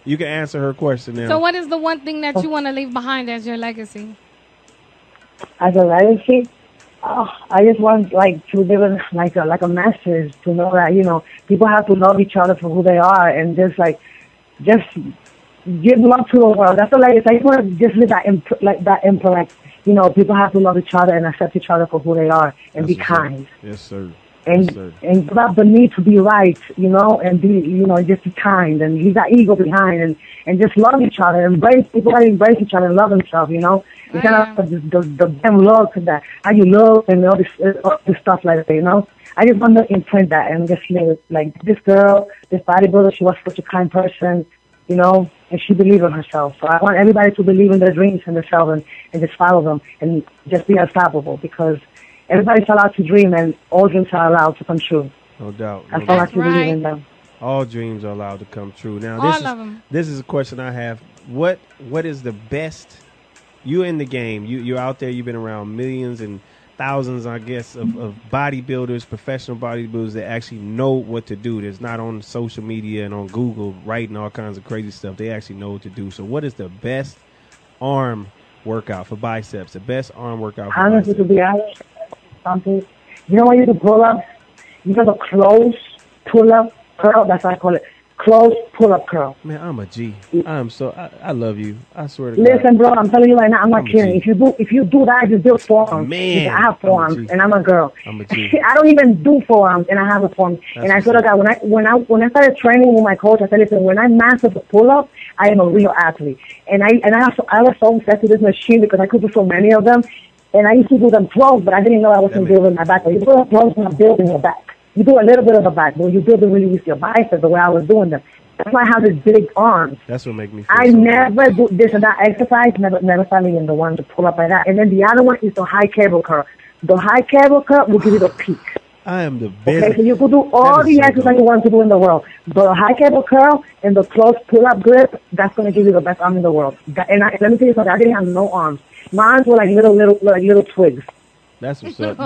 You can answer her question now. So what is the one thing that you want to leave behind as your legacy? As a legacy? I just want to live in like a message to know that people have to love each other for who they are and just give love to the world. That's the legacy. I just want to just live that impact. People have to love each other and accept each other for who they are and be kind. Yes, sir. And without the need to be right, and be just be kind and leave that ego behind and just love each other. People gotta embrace each other and love themselves. You kind of the damn look and that how you look and all this stuff like that. I just want to imprint that and just live like this girl, this bodybuilder. She was such a kind person, and she believed in herself. So I want everybody to believe in their dreams and themselves and just follow them and just be unstoppable because everybody's allowed to dream and all dreams are allowed to come true. No doubt. That's all I can believe in them. All dreams are allowed to come true. Now, this is a question I have. What is the best? You're in the game. You're out there. You've been around millions and thousands, I guess, of bodybuilders, professional bodybuilders that actually know what to do. That's not on social media and on Google writing all kinds of crazy stuff. They actually know what to do. So what is the best arm workout for biceps? The best arm workout for honestly, biceps? To be honest, something. You know when you do pull-ups? You know the close pull-up curl? That's what I call it. Close pull-up curl. Man, I'm a G. I love you. I swear to God. Listen, bro, I'm telling you right now, I'm not kidding. If you do that, you build forearms. Man, I have forearms, and I'm a girl. I'm a G. I don't even do forearms, and I have a forearm. And I swear to God, when I started training with my coach, I said, listen, when I master the pull-up, I am a real athlete. And I was so obsessed with this machine because I could do so many of them. And I used to do them 12, but I didn't know I wasn't building my back. But you do them 12, you're not building your back. You do a little bit of the back, but you build it really with your biceps the way I was doing them. That's why I have these big arms. That's what makes me feel I so never do this and that exercise, never finally in the one to pull up like that. And then the other one is the high cable curl. The high cable curl will give you the peak. I am the best. Okay, so you could do all the exercise you want to do in the world. The high cable curl and the close pull-up grip, that's going to give you the best arm in the world. And let me tell you something, I didn't have no arms. My arms were like little twigs. That's what's up.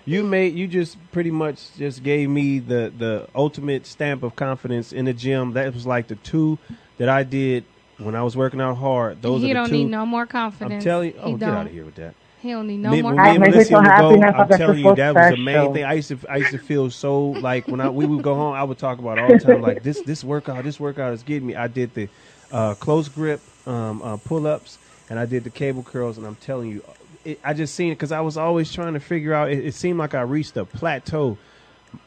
You just pretty much just gave me the ultimate stamp of confidence in the gym. That was like the two that I did when I was working out hard. Those are the two. He don't need no more confidence. I'm telling you. Oh, get out of here with that. He don't need no more confidence. I'm telling you, that was the main special. thing. I used to feel so like when we would go home, I would talk about it all the time. Like this workout is getting me. I did the close grip pull-ups and I did the cable curls, and I'm telling you. I just seen it because I was always trying to figure out. It seemed like I reached a plateau.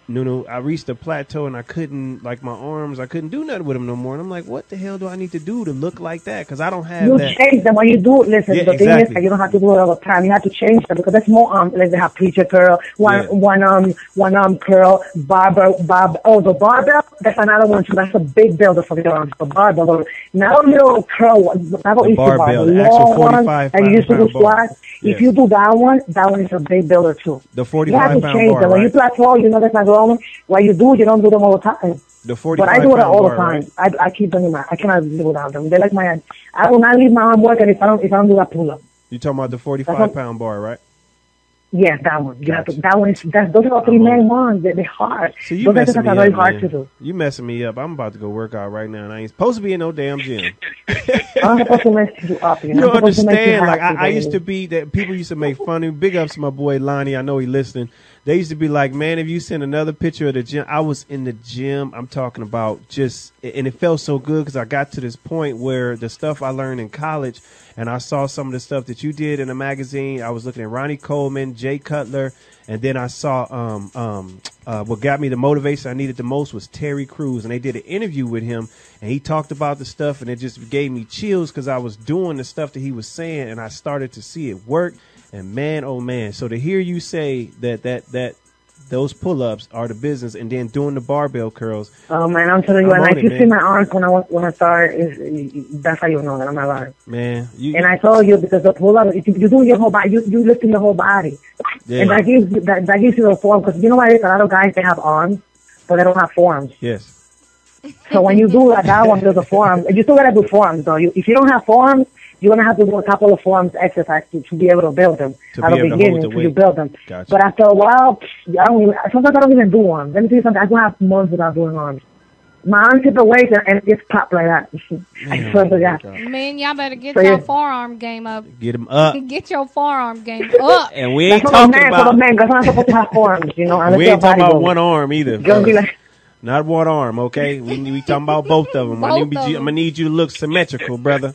I reached a plateau and I couldn't, like my arms, I couldn't do nothing with them no more. And I'm like, what the hell do I need to do to look like that? Because I don't have that. You change them when you do it. Listen, the thing is that you don't have to do it all the time. You have to change them because there's more arms. Like they have preacher curl, one arm curl, barbell. The barbell, that's another one too. That's a big builder for the arms. The barbell, not a little curl. The barbell, the actual 45 and you used to do squats. Yes. If you do that one is a big builder too. The 45 you have to pound change bar, them. right? When you plateau, you know that's not growing. What you don't do them all the time. The 45 But I do it all the bar, time. Right? I keep them in my. I cannot live without them. They're like my. I will not leave my arm working if I don't do that pull up. You talking about the 45 pound bar, right? Yes, that one. You have Gotcha. to. That one is. Those are three main ones. They're hard. So you those messing me are up, very man. hard to do. You messing me up. I'm about to go work out right now, and I ain't supposed to be in no damn gym. I'm supposed to mess you up. You don't understand. Like I used to be that. People used to make fun of me. Big ups to my boy Lonnie. I know he listening. They used to be like, man, if you send another picture of the gym, I was in the gym. I'm talking about and it felt so good because I got to this point where the stuff I learned in college, and I saw some of the stuff that you did in the magazine. I was looking at Ronnie Coleman, Jay Cutler, and then I saw what got me the motivation I needed the most was Terry Crews, and they did an interview with him, and he talked about the stuff, and it just gave me chills because I was doing the stuff that he was saying, and I started to see it work. And man, oh man! So to hear you say that those pull-ups are the business, and then doing the barbell curls. Oh man, I'm telling you, and if you see my arms when I started, that's how you know that I'm not lying. Man, and I told you because the pull-up, you do your whole body, you lifting your whole body, and that gives you the form. Because you know why? A lot of guys they have arms, but they don't have forearms. Yes. So when you do that one, there's a forearm. You still gotta do forearms though. If you don't have forearms, you're going to have to do a couple of forms exercise to be able to build them at the beginning until you build them. Gotcha. But after a while, sometimes I don't even do arms. Let me tell you something. I don't have months without doing arms. My arms hit the weight and it just popped like that. I swear to God. Man, y'all better get your forearm game up. Get them up. Get your forearm game up. And we ain't talking about... For the man, because I'm not supposed to have forearms, you know. We ain't talking about one arm either. Not one arm, okay? We talking about both of them. I'm going to need you to look symmetrical, brother.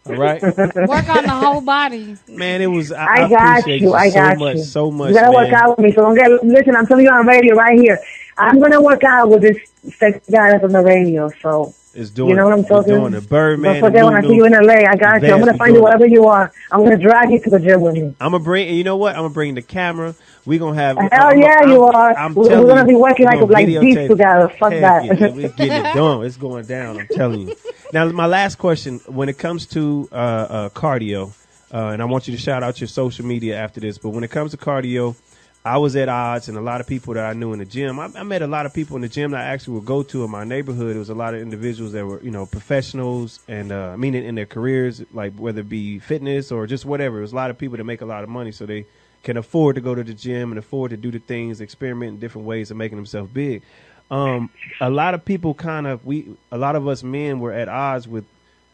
All right. Work on the whole body. Man, it was. I got you. I got you. So much. You gotta work out with me. So listen. I'm telling you on radio right here. I'm gonna work out with this sexy guy that's on the radio. So it's doing. You know what I'm talking? Doing the Birdman. Don't forget when I see you in LA. I got you. I'm gonna find you wherever you are. I'm gonna drag you to the gym with me. I'm gonna bring. And you know what? I'm gonna bring the camera. We gonna have. Hell yeah, you are. We're gonna be working like beats together. Fuck that. Yeah, we're getting it done. It's going down. I'm telling you. Now, my last question: when it comes to cardio, and I want you to shout out your social media after this, but when it comes to cardio, I was at odds, and a lot of people that I knew in the gym. I met a lot of people in the gym that I actually would go to in my neighborhood. It was a lot of individuals that were, professionals, and meaning in their careers, like whether it be fitness or just whatever. It was a lot of people that make a lot of money, so they can afford to go to the gym and afford to do the things, experiment in different ways of making themselves big. A lot of people a lot of us men were at odds with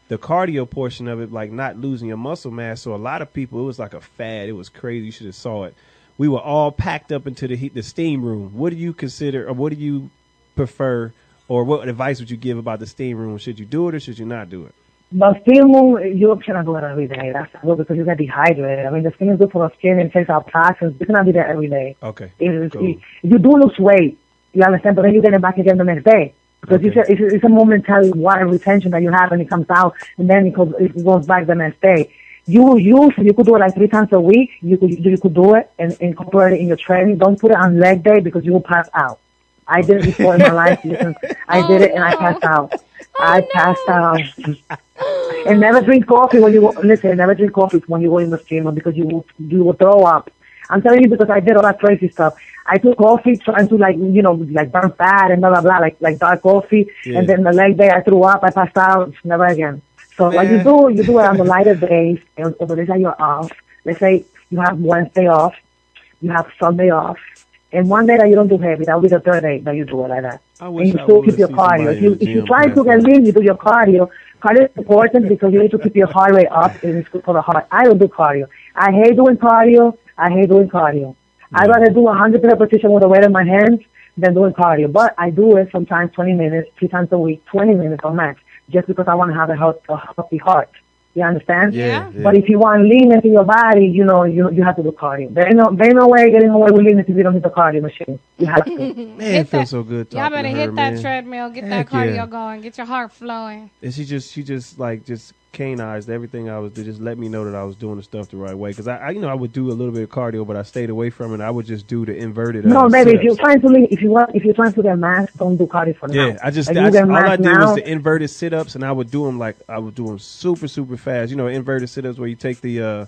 the cardio portion of it, like not losing your muscle mass. So a lot of people, it was like a fad. It was crazy. You should have saw it. We were all packed up into the steam room. What do you consider, or what do you prefer, or what advice would you give about the steam room? Should you do it or should you not do it? The steam room, you cannot do it every day. That's good because you get dehydrated. I mean, the steam is good for the skin and takes out toxins. You cannot do that every day. Okay. Cool. You do lose weight, you understand, but then you get it back again the next day. Because it's a momentary water retention that you have and it comes out and then it goes back the next day. You could do it like 3 times a week. You could do it and incorporate it in your training. Don't put it on leg day because you will pass out. I did it before in my life. Listen, I did it and I passed out. I passed out. And never drink coffee when you listen. Never drink coffee when you go in the gym because you will throw up. I'm telling you because I did all that crazy stuff. I took coffee trying to like burn fat and blah blah blah, like dark coffee. Yeah. And then the next day I threw up. I passed out. Never again. So what you do it on the lighter days. And the days that you're off. Let's say you have Wednesday off, you have Sunday off, and one day that you don't do heavy. That will be the third day that you do it like that. And you still keep your cardio. If you try to get lean, you do your cardio. Cardio is important because you need to keep your heart rate up, and it's good for the heart. I don't do cardio. I hate doing cardio. I'd rather do 100 repetitions with the weight in my hands than doing cardio. But I do it sometimes 20 minutes, 3 times a week, 20 minutes or max, just because I want to have a healthy heart. You understand? Yeah. But if you want leanness in your body, you have to do cardio. There ain't no way getting away with leanness if you don't hit the cardio machine. You have to. Man, it feels so good talking Y'all better to her, hit that man. treadmill, get that cardio going, get your heart flowing. And she just canized everything I was doing. Just let me know that I was doing the stuff the right way. Because I would do a little bit of cardio, but I stayed away from it. I would just do the inverted. No, baby, if you're trying to lean, if you're trying to get mass, don't do cardio for now. Yeah, all I did was the inverted sit-ups, and I would do them super super fast. Inverted sit-ups where you take the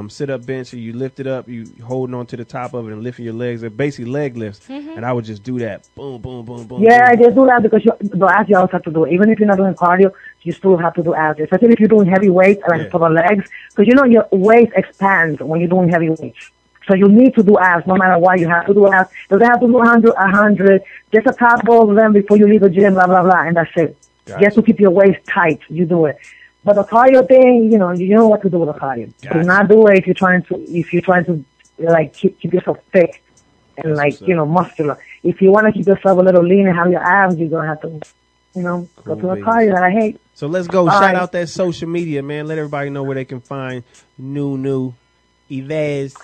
sit-up bench and you lift it up, you holding on to the top of it and lifting your legs. They're basically leg lifts. And I would just do that. Boom, boom, boom, boom. Yeah, boom. I just do that because the abs you also have to do it. Even if you're not doing cardio, you still have to do abs. Especially if you're doing heavy weights like for the legs. Because your waist expands when you're doing heavy weights. So you need to do abs no matter what. You have to do abs. So they have to do 100, just a couple of them before you leave the gym, blah, blah, blah, and that's it. Gotcha. Just to keep your waist tight, you do it. But the cardio thing, you know what to do with the cardio. Gotcha. Do not do it if you're trying to like keep yourself thick and muscular. If you want to keep yourself a little lean and have your abs, you're gonna have to, go to the cardio that I hate. So let's go. Shout out that social media, man. Let everybody know where they can find Nunu, Yves.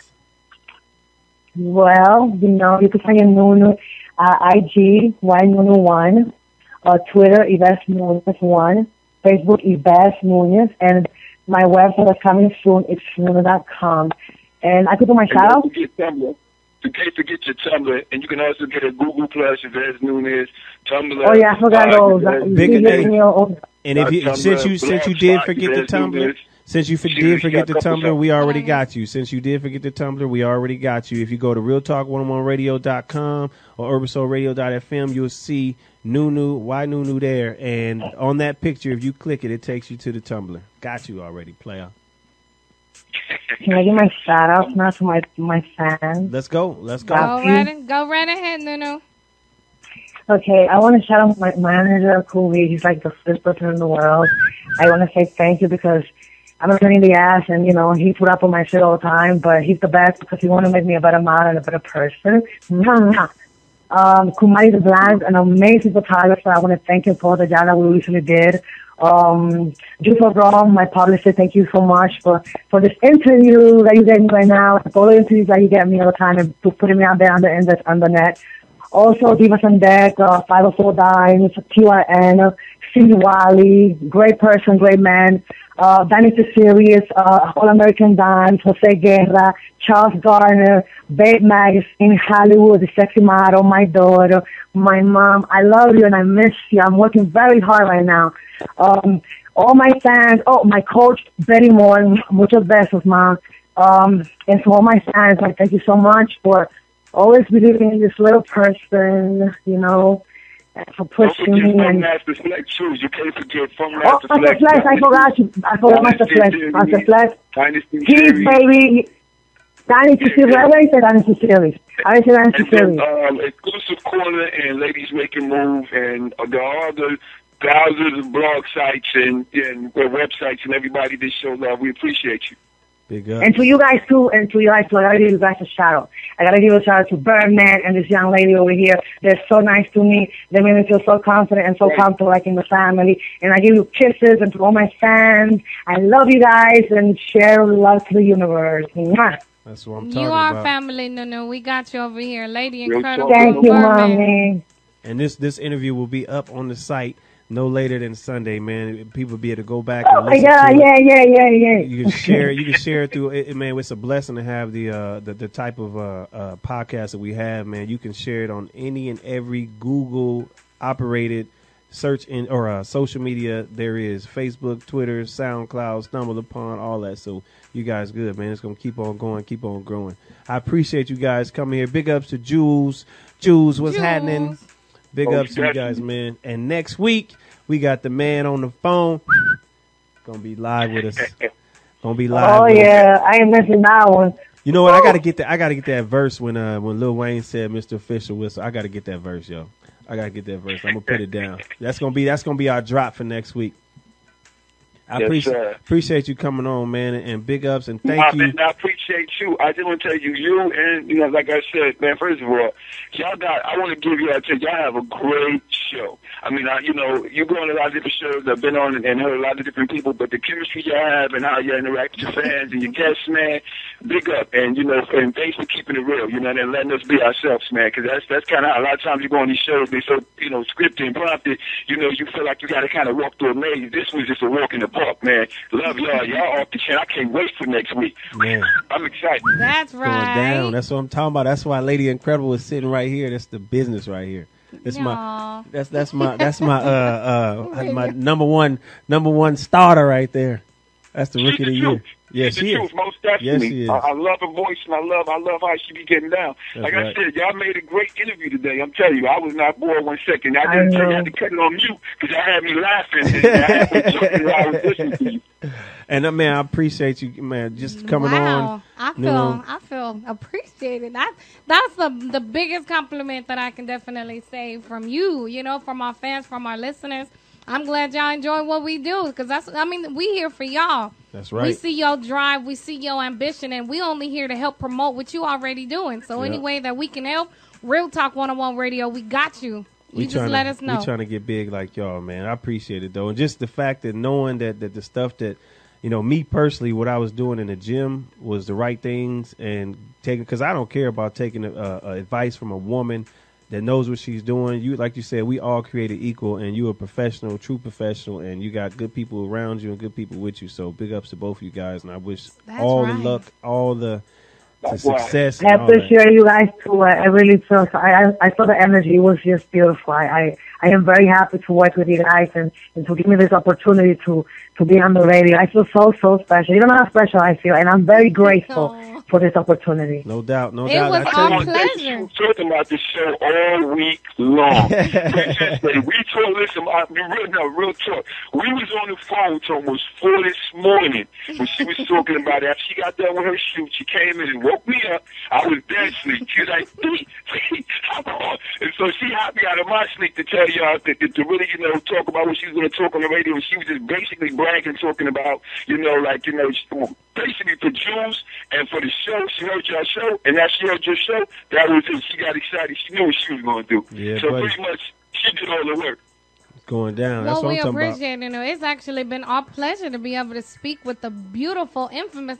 Well, you can find Nunu, IG Ynunu1, Twitter Yves Nunez 1. Facebook, Yves Nunez, and my website is coming soon. It's Nunu.com. And I could do my shout out. You can't forget your Tumblr, and you can also get a Google Plus, Yves Nunez, Tumblr. Oh yeah, I forgot those. And since you did forget the Tumblr, we already got you. Since you did forget the Tumblr, we already got you. If you go to realtalk101radio.com or urbansoulradio.fm, you'll see Nunu, why Nunu there. And on that picture, if you click it, it takes you to the Tumblr. Got you already, player. Can I give my shout out now to my fans? Let's go. Go right ahead, Nunu. Okay, I want to shout out my manager, Kubi. He's like the best person in the world. I want to say thank you because I'm a pain in the ass, and he put up with my shit all the time. But he's the best because he want to make me a better model and a better person. Kumari the Blanc, an amazing photographer. I want to thank him for the job that we recently did. Jufa Rom, my publisher, thank you so much for this interview that you get me right now, for the interviews that you get me all the time, and to putting me out there on the net. Also, Divas on Deck, 504 Dimes, QRN, Stevie Wally, great person, great man. Vanity Series, All American Dimes, Jose Guerra, Charles Garner, Babe Magazine, Hollywood, The Sexy Model, my daughter, my mom. I love you and I miss you. I'm working very hard right now. All my fans, my coach, Betty Moore, muchos besos, mom. And to all my fans, I thank you so much for always believing in this little person, for pushing me. And Master Flex shoes. You can't forget from Master Flex. Flex. I forgot you. I forgot Master Flex. Master Flex. Keith, baby. Dynasty Series. I already said Dynasty Series. Exclusive Corner and Ladies Making Move, and there are other thousands of blog sites and websites and everybody that show love. We appreciate you. And to you guys too, I gotta give you guys a shout out. I gotta give a shout out to Birdman and this young lady over here. They're so nice to me. They make me feel so confident and so comfortable, like in the family. And I give you kisses, and to all my fans, I love you guys, and share love to the universe. Mwah. That's what I'm talking about. You are family, Nunu. We got you over here, Lady Incredible. Thank you, Mommy. And this interview will be up on the site no later than Sunday, man. People be able to go back and Oh my listen God! to it. Yeah. You can share. You can share it through it, man. It's a blessing to have the type of podcast that we have, man. You can share it on any and every Google operated search in or social media there is: Facebook, Twitter, SoundCloud, Stumble Upon, all that. So you guys good, man. It's gonna keep on going, keep on growing. I appreciate you guys coming here. Big ups to Jules. Jules, what's happening? Big ups to you guys, man. And next week we got the man on the phone. Gonna be live with us. Gonna be live. Oh with yeah, us. I ain't missing that one. You know what? I gotta get that verse when Lil Wayne said Mr. Official Whistle. I gotta get that verse, yo. I gotta get that verse. I'm gonna put it down. That's gonna be our drop for next week. I appreciate you coming on, man, and big ups and thank you. Man, I appreciate you. I just want to tell you and like I said, man. First of all, I want to give y'all have a great show. I mean, you go on a lot of different shows. I've been on and heard a lot of different people, but the chemistry y'all have and how you interact with your fans and your guests, man, big up. And and thanks for keeping it real, and letting us be ourselves, man. Because that's kind of how a lot of times you go on these shows, they so scripted and prompted. You feel like you got to kind of walk through a maze. This was just a walk in the park. Man, love y'all. Y'all off the chain. I can't wait for next week. Man, I'm excited. That's right. Going down. That's what I'm talking about. That's why Lady Incredible is sitting right here. That's the business right here. That's my my number one starter right there. That's the rookie of the year. Yes, she is. Most definitely. Yes, she is. I love her voice and I love how she be getting down. That's like right. I said, y'all made a great interview today. I'm telling you, I was not bored 1 second. I had to cut it on mute because y'all had me laughing. And I had me joking while I was listening to you. And man, I appreciate you, man, just coming on. I feel appreciated. That's the biggest compliment that I can definitely say from you. From our fans, from our listeners. I'm glad y'all enjoy what we do because we here for y'all. That's right. We see your drive, we see your ambition, and we only here to help promote what you already doing. So any way that we can help, Real Talk 101 Radio, we got you. You just let us know. We trying to get big like y'all, man. I appreciate it though, and just the fact that knowing that the stuff that me personally, what I was doing in the gym was the right things, and taking because I don't care about taking advice from a woman that knows what she's doing. You, like you said, we all created equal, and you a professional, true professional, and you got good people around you and good people with you. So big ups to both of you guys, and I wish all the luck, all the success. I appreciate you guys too. I really feel. I saw the energy. It was just beautiful. I am very happy to work with you guys and to give me this opportunity to be on the radio. I feel so special. You don't know how special I feel, and I'm very grateful for this opportunity. No doubt. It was our pleasure. We talked about this show all week long. We told, listen, real talk. We was on the phone to almost 4 this morning when she was talking about it. After she got done with her shoot, she came in and woke me up. I was dead asleep. She was like, and so she had me out of my sleep to tell y'all to really, talk about what she was going to talk on the radio. And she was just basically bragging, talking about, basically for Jules and for the show. She heard your show, and that she heard your show, that was it. She got excited. She knew what she was going to do. Yeah, so pretty much, she did all the work. Going down. That's well, what we I'm talking appreciate it. It's actually been our pleasure to be able to speak with the beautiful, infamous.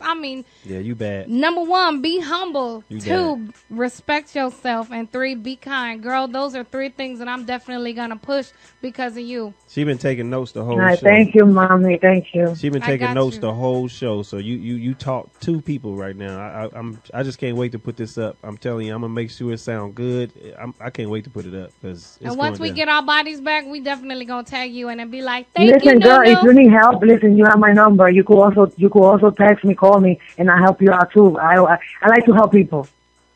Yeah, you bad. Number 1, be humble. You 2, bad. respect yourself. And 3, be kind. Girl, those are 3 things that I'm definitely going to push because of you. She been taking notes the whole All right, show. thank you, Mommy. Thank you. She been taking notes the whole show. So you taught 2 people right now. I just can't wait to put this up. I'm telling you, I'm gonna make sure it sound good. I can't wait to put it up because. And once we get our bodies back, we definitely gonna tag you and be like, listen, girl, if you need help, listen, you have my number. You could also text me, call me, and I'll help you out too. I like to help people.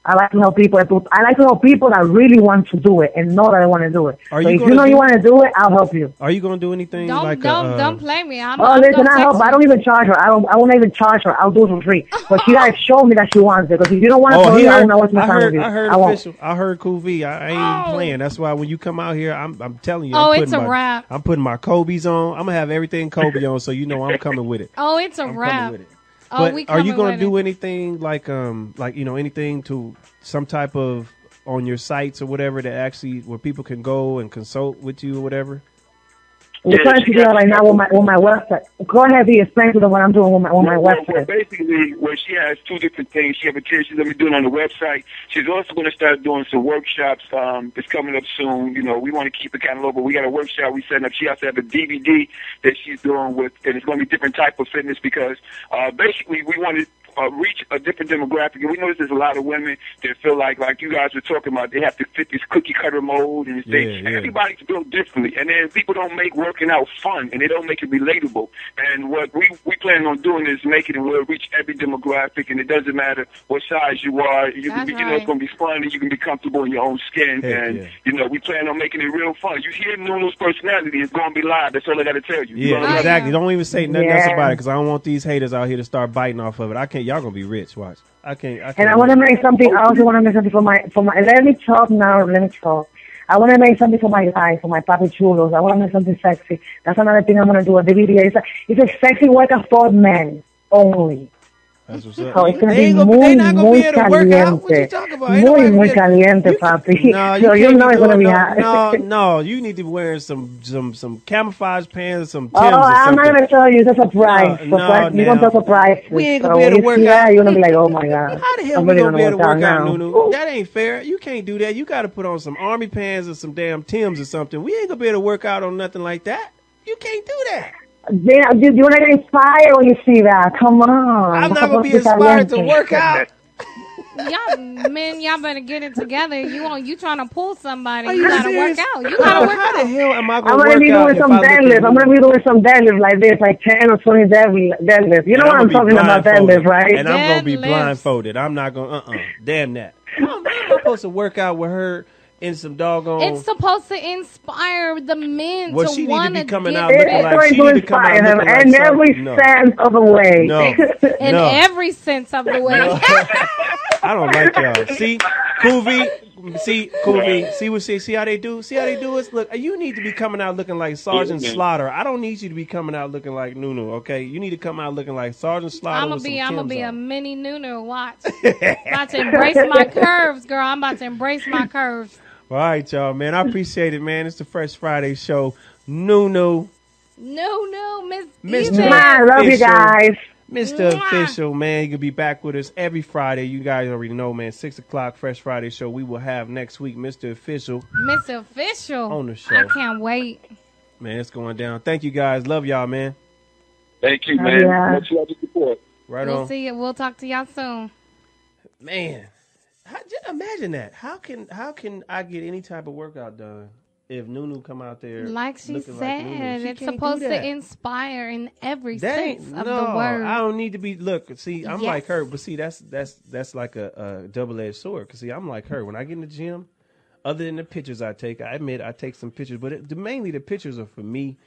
I like to help people. I like to help people that really want to do it and know that I want to do it. So if you want to do it, I'll help you. Are you going to do anything don't play me. Listen, I help. I don't even charge her. I won't even charge her. I'll do it for free. But she got to show me that she wants it. Because if you don't want to tell me, I don't know what's my time with you. I heard Cool V. I ain't even playing. That's why when you come out here, I'm telling you. It's a wrap. I'm putting my Kobe's on. I'm going to have everything Kobe on, so you know I'm coming with it. It's a wrap. But are you going to do anything like anything to some type of on your sites or whatever that actually where people can go and consult with you or whatever? We're trying to do that right now with my website. Go ahead, explain to them what I'm doing with my website. Well, basically, where she has two different things. She has material she's going to be doing on the website. She's also going to start doing some workshops. It's coming up soon. You know, we want to keep it kind of low, but we got a workshop we setting up. She has to have a DVD that she's doing with, and it's going to be different type of fitness because basically we want to reach a different demographic. And we notice there's a lot of women that feel like you guys were talking about, they have to fit this cookie cutter mold and everybody's built differently. And then people don't make working out fun and they don't make it relatable. And what we plan on doing is make it and we'll reach every demographic, and it doesn't matter what size you are. You can be, you know, it's going to be fun and you can be comfortable in your own skin. You know, we plan on making it real fun. You hear Nunu's personality, it's going to be live. That's all I got to tell you. Yeah, exactly. Don't even say nothing else about it because I don't want these haters out here to start biting off of it. I can't. Y'all gonna be rich. Watch. I can't. And I want to make something. I also want to make something for my. Let me talk now. Let me talk. I want to make something for my life, for my papi chulos. I want to make something sexy. That's another thing I'm gonna do. The video it's a sexy workout for men only. That's what's up. So it's gonna be muy caliente. Muy caliente, papi. No, so you know it's gonna be hot. No, you need to be wearing some camouflage pants, some Timbs. Oh, I'm not gonna tell you. It's a surprise. You're gonna be surprised. We ain't gonna be able to work out. You're gonna be like, oh my god. How the hell we gonna be able to work out, Nunu? That ain't fair. You can't do that. You got to put on some army pants or some damn Timbs or something. We ain't gonna be able to work out on nothing like that. You can't do that. Yeah, you're not gonna inspire when you see that. Come on. I'm not gonna be inspired to work out. Y'all better get it together. You trying to pull somebody? You gotta work out. You gotta work out. How the hell am I gonna work out? I'm gonna be doing some deadlifts. I'm gonna be doing some deadlifts like this, like 10 or 20 deadlifts. You know what I'm talking about, deadlifts, right? And I'm gonna be blindfolded. I'm not gonna. Damn that. I'm supposed to work out with her. In some doggone. It's supposed to inspire the men to she want need to be coming get out looking like she need to come out looking like in every sense of the way. In every sense of the way. I don't like y'all. See, Kuvi, see how they do? See how they do us? Look, you need to be coming out looking like Sergeant Slaughter. I don't need you to be coming out looking like Nunu, okay? You need to come out looking like Sergeant Slaughter. I'm gonna be a mini Nunu. Watch. About to embrace my curves, girl. I'm about to embrace my curves. All right, y'all, man. I appreciate it, man. It's the Fresh Friday show. Nunu. Miss I love you guys. Mr. Official, man, you can be back with us every Friday. You guys already know, man. 6 o'clock, Fresh Friday show. We will have next week Mr. Official. On the show. I can't wait. Man, it's going down. Thank you, guys. Love y'all, man. Thank you, man. Much love and support. Right on. We'll see you. We'll talk to y'all soon. Man, just imagine that. How can I get any type of workout done if Nunu come out there like she said? It's supposed to inspire in every sense of the word. I don't need to be. Look, see, I'm like her, but see, that's like a double-edged sword. Cause see, I'm like her. When I get in the gym, other than the pictures I take, I admit I take some pictures, but mainly the pictures are for me.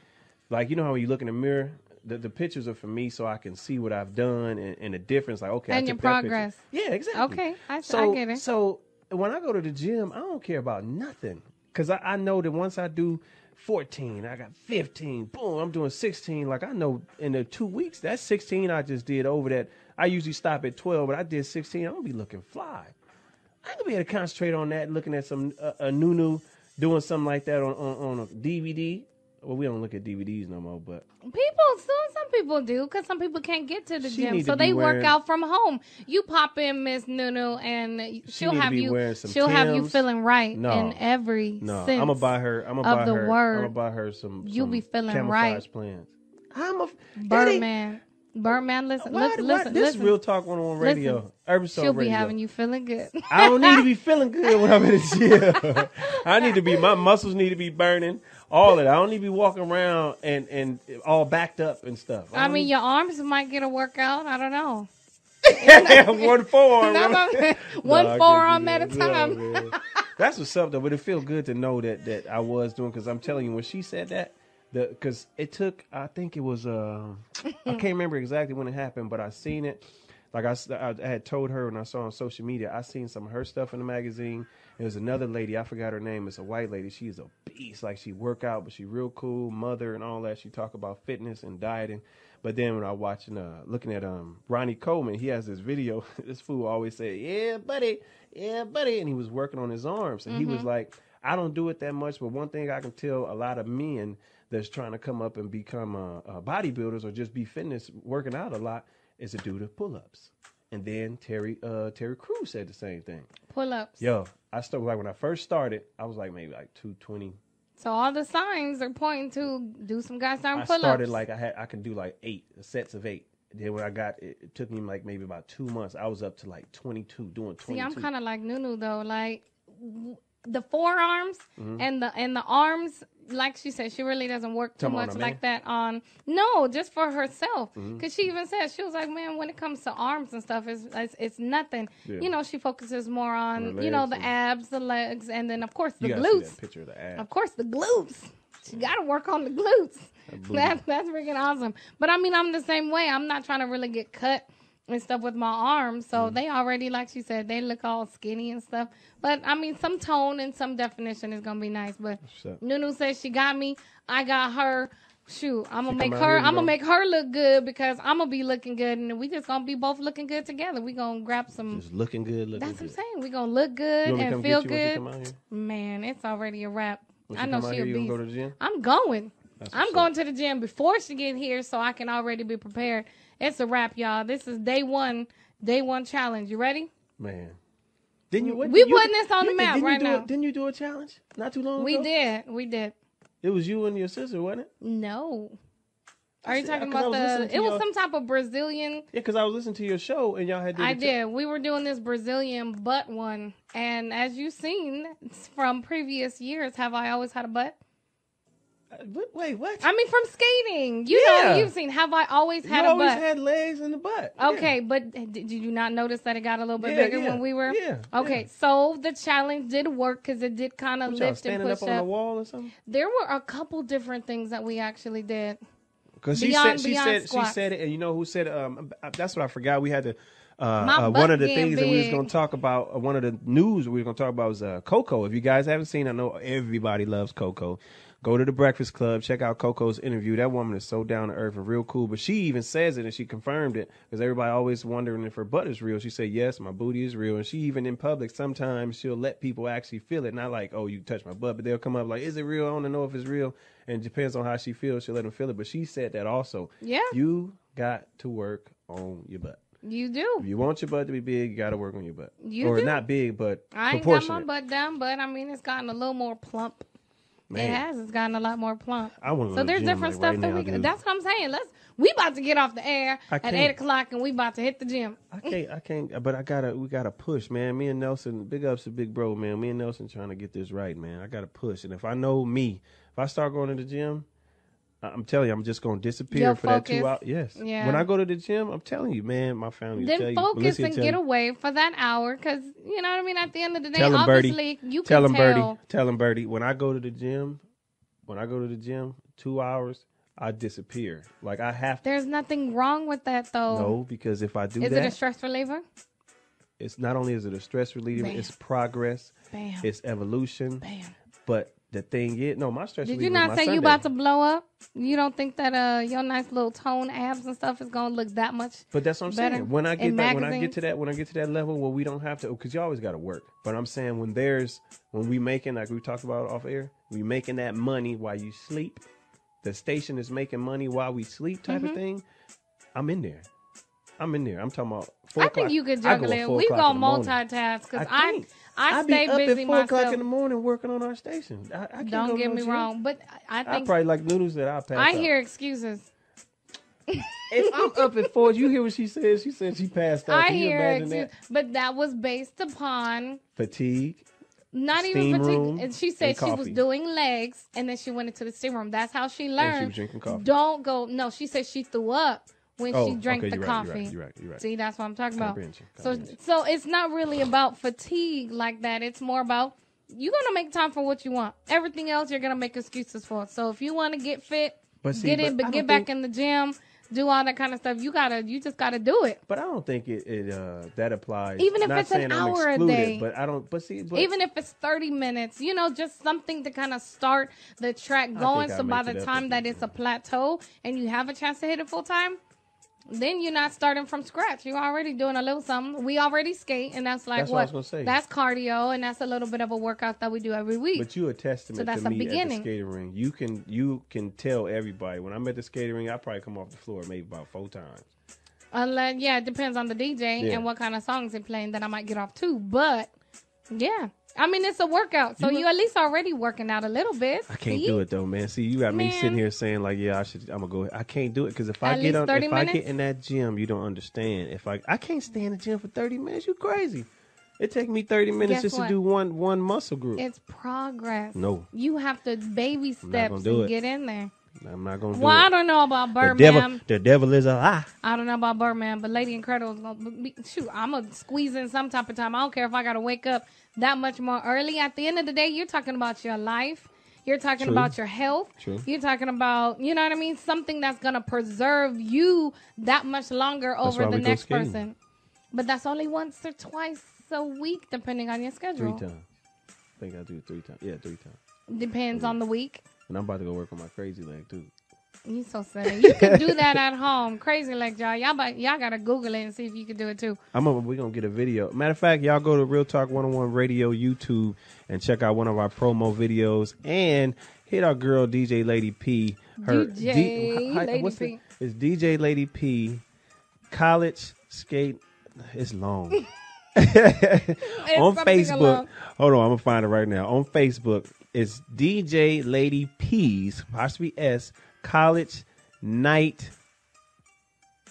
Like, you know how when you look in the mirror, the pictures are for me so I can see what I've done and the difference. Like, okay, and your progress. Yeah, exactly. Okay, I get it. So when I go to the gym, I don't care about nothing because I know that once I do 14, I got 15, boom, I'm doing 16. Like, I know in the 2 weeks, that 16 I just did over that. I usually stop at 12, but I did 16. I'm gonna be looking fly. I ain't gonna be able to concentrate on that, looking at some a Nunu doing something like that on a DVD. Well, we don't look at DVDs no more, but some people do because some people can't get to the gym, so they work out from home. You pop in Miss Nunu, and she'll have you feeling right in every sense. I'm gonna buy her. I'm gonna buy her some. You'll be feeling right. Plans. Birdman. Listen. This is Real Talk 101 Radio. She'll be having you feeling good. I don't need to be feeling good when I'm in the gym. I need to be. My muscles need to be burning. All of it. I don't need to be walking around and all backed up and stuff. I mean, your arms might get a workout. I don't know. One forearm. One forearm at a time. No, that's what's up, though. But it feels good to know that I was doing, because I'm telling you, when she said that, because it took, I think it was, I can't remember exactly when it happened, but I seen it. Like I had told her when I saw on social media, I seen some of her stuff in the magazine. There's another lady, I forgot her name. It's a white lady. She's a beast. Like, she work out, but she real cool, mother and all that. She talk about fitness and dieting. But then when I watching, looking at Ronnie Coleman, he has this video. This fool always say, yeah, buddy. And he was working on his arms. And he was like, I don't do it that much, but one thing I can tell a lot of men that's trying to come up and become bodybuilders or just be fitness, working out a lot, is to do the pull-ups. And then Terry Crews said the same thing. Pull-ups. Yo, I started when I first started, I was like maybe like 220. So all the signs are pointing to do some goddamn pull-ups. I started like I could do like 8 sets of 8. Then when I got it took me like maybe about 2 months. I was up to like 22, doing 22. See, I'm kind of like Nunu though. Like the forearms and the arms, like she said, she really doesn't work too much like that on. No, just for herself. Because she even said, she was like, man, when it comes to arms and stuff, it's nothing. Yeah. You know, she focuses more on, you know, the abs, the legs, and then of course the glutes. See that picture of the abs. Of course the glutes. She got to work on the glutes. That's freaking awesome. But I mean, I'm the same way. I'm not trying to really get cut and stuff with my arms. So they already, like she said, they look all skinny and stuff. But I mean, some tone and some definition is going to be nice. But Nunu says she got me. I got her. Shoot, I'm going to make her look good because I'm going to be looking good. And we just going to be both looking good together. We going to grab some. Just looking good, That's what I'm saying. We going to look good and feel good. Man, it's already a wrap. I know she'll be. Go to the gym? I'm going. I'm going to the gym before she get here so I can already be prepared. It's a wrap, y'all. This is day one challenge. You ready? Man. We putting this on the map right now. Didn't you do a challenge not too long ago? We did. It was you and your sister, wasn't it? No. Are you talking about it was some type of Brazilian. Yeah, because I was listening to your show and y'all had did. We were doing this Brazilian butt one. And as you've seen from previous years, have I always had a butt? Wait, what? I mean, from skating. You know, you've seen, have I always had a butt? You always had legs and the butt. Okay, but did you not notice that it got a little bit bigger when we were? Yeah. Okay, so the challenge did work because it did kind of lift and push up. Standing up on the wall or something? There were a couple different things that we actually did. Because she said it, and you know who said it? That's what I forgot. We had to. One of the things that we was going to talk about, one of the news we were going to talk about was Coco. If you guys haven't seen, I know everybody loves Coco. Go to the Breakfast Club. Check out Coco's interview. That woman is so down to earth and real cool. But she even says it, and she confirmed it, because everybody always wondering if her butt is real. She said, yes, my booty is real. And she even in public, sometimes she'll let people actually feel it. Not like, oh, you touch my butt, but they'll come up like, is it real? I want to know if it's real. And it depends on how she feels. She'll let them feel it. But she said that also. Yeah. You got to work on your butt. You do. If you want your butt to be big, you got to work on your butt. Or not big, but I ain't got my butt down, but I mean, it's gotten a little more plump. Man. It has. It's gotten a lot more plump. So there's different stuff that we can. That's what I'm saying. We about to get off the air at 8:00 and we about to hit the gym. I can't. But we gotta push, man. Me and Nelson, big ups to Big Bro, man. Me and Nelson trying to get this right, man. I gotta push. And if I know me, if I start going to the gym, I'm telling you, I'm just gonna disappear for that 2 hours. Yes. Yeah. When I go to the gym, I'm telling you, man, my family. Then focus and get away for that hour, because you know what I mean. At the end of the day, obviously, you can tell. Tell him, Birdie. When I go to the gym, 2 hours, I disappear. Like I have to. There's nothing wrong with that, though. No, because if I do is it a stress reliever? It's not only is it a stress reliever, it's progress. Bam. It's evolution. Bam. But the thing is, no, my stress. Did you not say you about to blow up? You don't think that your nice little tone abs and stuff is gonna look that much? But that's what I'm saying. When I get to that level where we don't have to, because you always got to work. But I'm saying when we making, like we talked about off air, we making that money while you sleep. The station is making money while we sleep, type of thing. I'm in there. I'm talking about 4 o'clock. I think you could juggle it. We gonna multitask because I stay busy myself. Up at 4 o'clock in the morning working on our station. I don't get me wrong, but I think I probably like Nunu said I'll pass I hear excuses. If I'm up at 4, you hear what she said? She said she passed out. I hear excuses, but that was based upon fatigue. Not even fatigue. And she said she was doing legs, and then she went into the steam room. That's how she learned. And she was drinking coffee. Don't go. No, she said she threw up when she drank the coffee. You're right. See, that's what I'm talking about. So it's not really about fatigue like that. It's more about you're gonna make time for what you want. Everything else you're gonna make excuses for. So if you want to get fit, get back in the gym, do all that kind of stuff. You just gotta do it. But I don't think it that applies. Even if it's an hour a day. But I don't. But even if it's 30 minutes, just something to kind of start the track going. So by the time that it's a plateau and you have a chance to hit it full time. then you're not starting from scratch. You're already doing a little something. We already skate, and that's like That's what I was gonna say. That's cardio, and that's a little bit of a workout that we do every week. But you a testament that's to a me at beginning. the skating ring. You can tell everybody. When I'm at the skating ring, I probably come off the floor maybe about 4 times. Unless, it depends on the DJ and what kind of songs they're playing that I might get off too. But, yeah. I mean, it's a workout, so you at least already working out a little bit. I can't do it though, man. See, you got me sitting here saying like, I'm gonna go. I can't do it because if I get in that gym, you don't understand. If I can't stay in the gym for 30 minutes, you crazy. It takes me 30 minutes just to do one muscle group. It's progress. No, you have to baby steps and get in there. I'm not gonna do it. Well, I don't know about Birdman. The devil is a lie. I don't know about Birdman, but Lady Incredible is gonna be, I'm gonna squeeze in some type of time. I don't care if I gotta wake up that much more early. At the end of the day, you're talking about your life. You're talking about your health. True. You're talking about, you know what I mean? Something that's gonna preserve you that much longer over the next person. But that's only once or twice a week, depending on your schedule. 3 times. I think I do 3 times. Yeah, 3 times. Depends on the week. And I'm about to go work on my crazy leg too. You so silly. You can do that at home. Crazy leg, y'all. Y'all gotta Google it and see if you can do it too. We're gonna get a video. Matter of fact, y'all go to Real Talk 101 Radio YouTube and check out one of our promo videos and hit our girl DJ Lady P. It's DJ Lady P. College skate. It's long. On Facebook. Hold on, I'm gonna find it right now. On Facebook, it's DJ Lady P's apostrophe S College Night.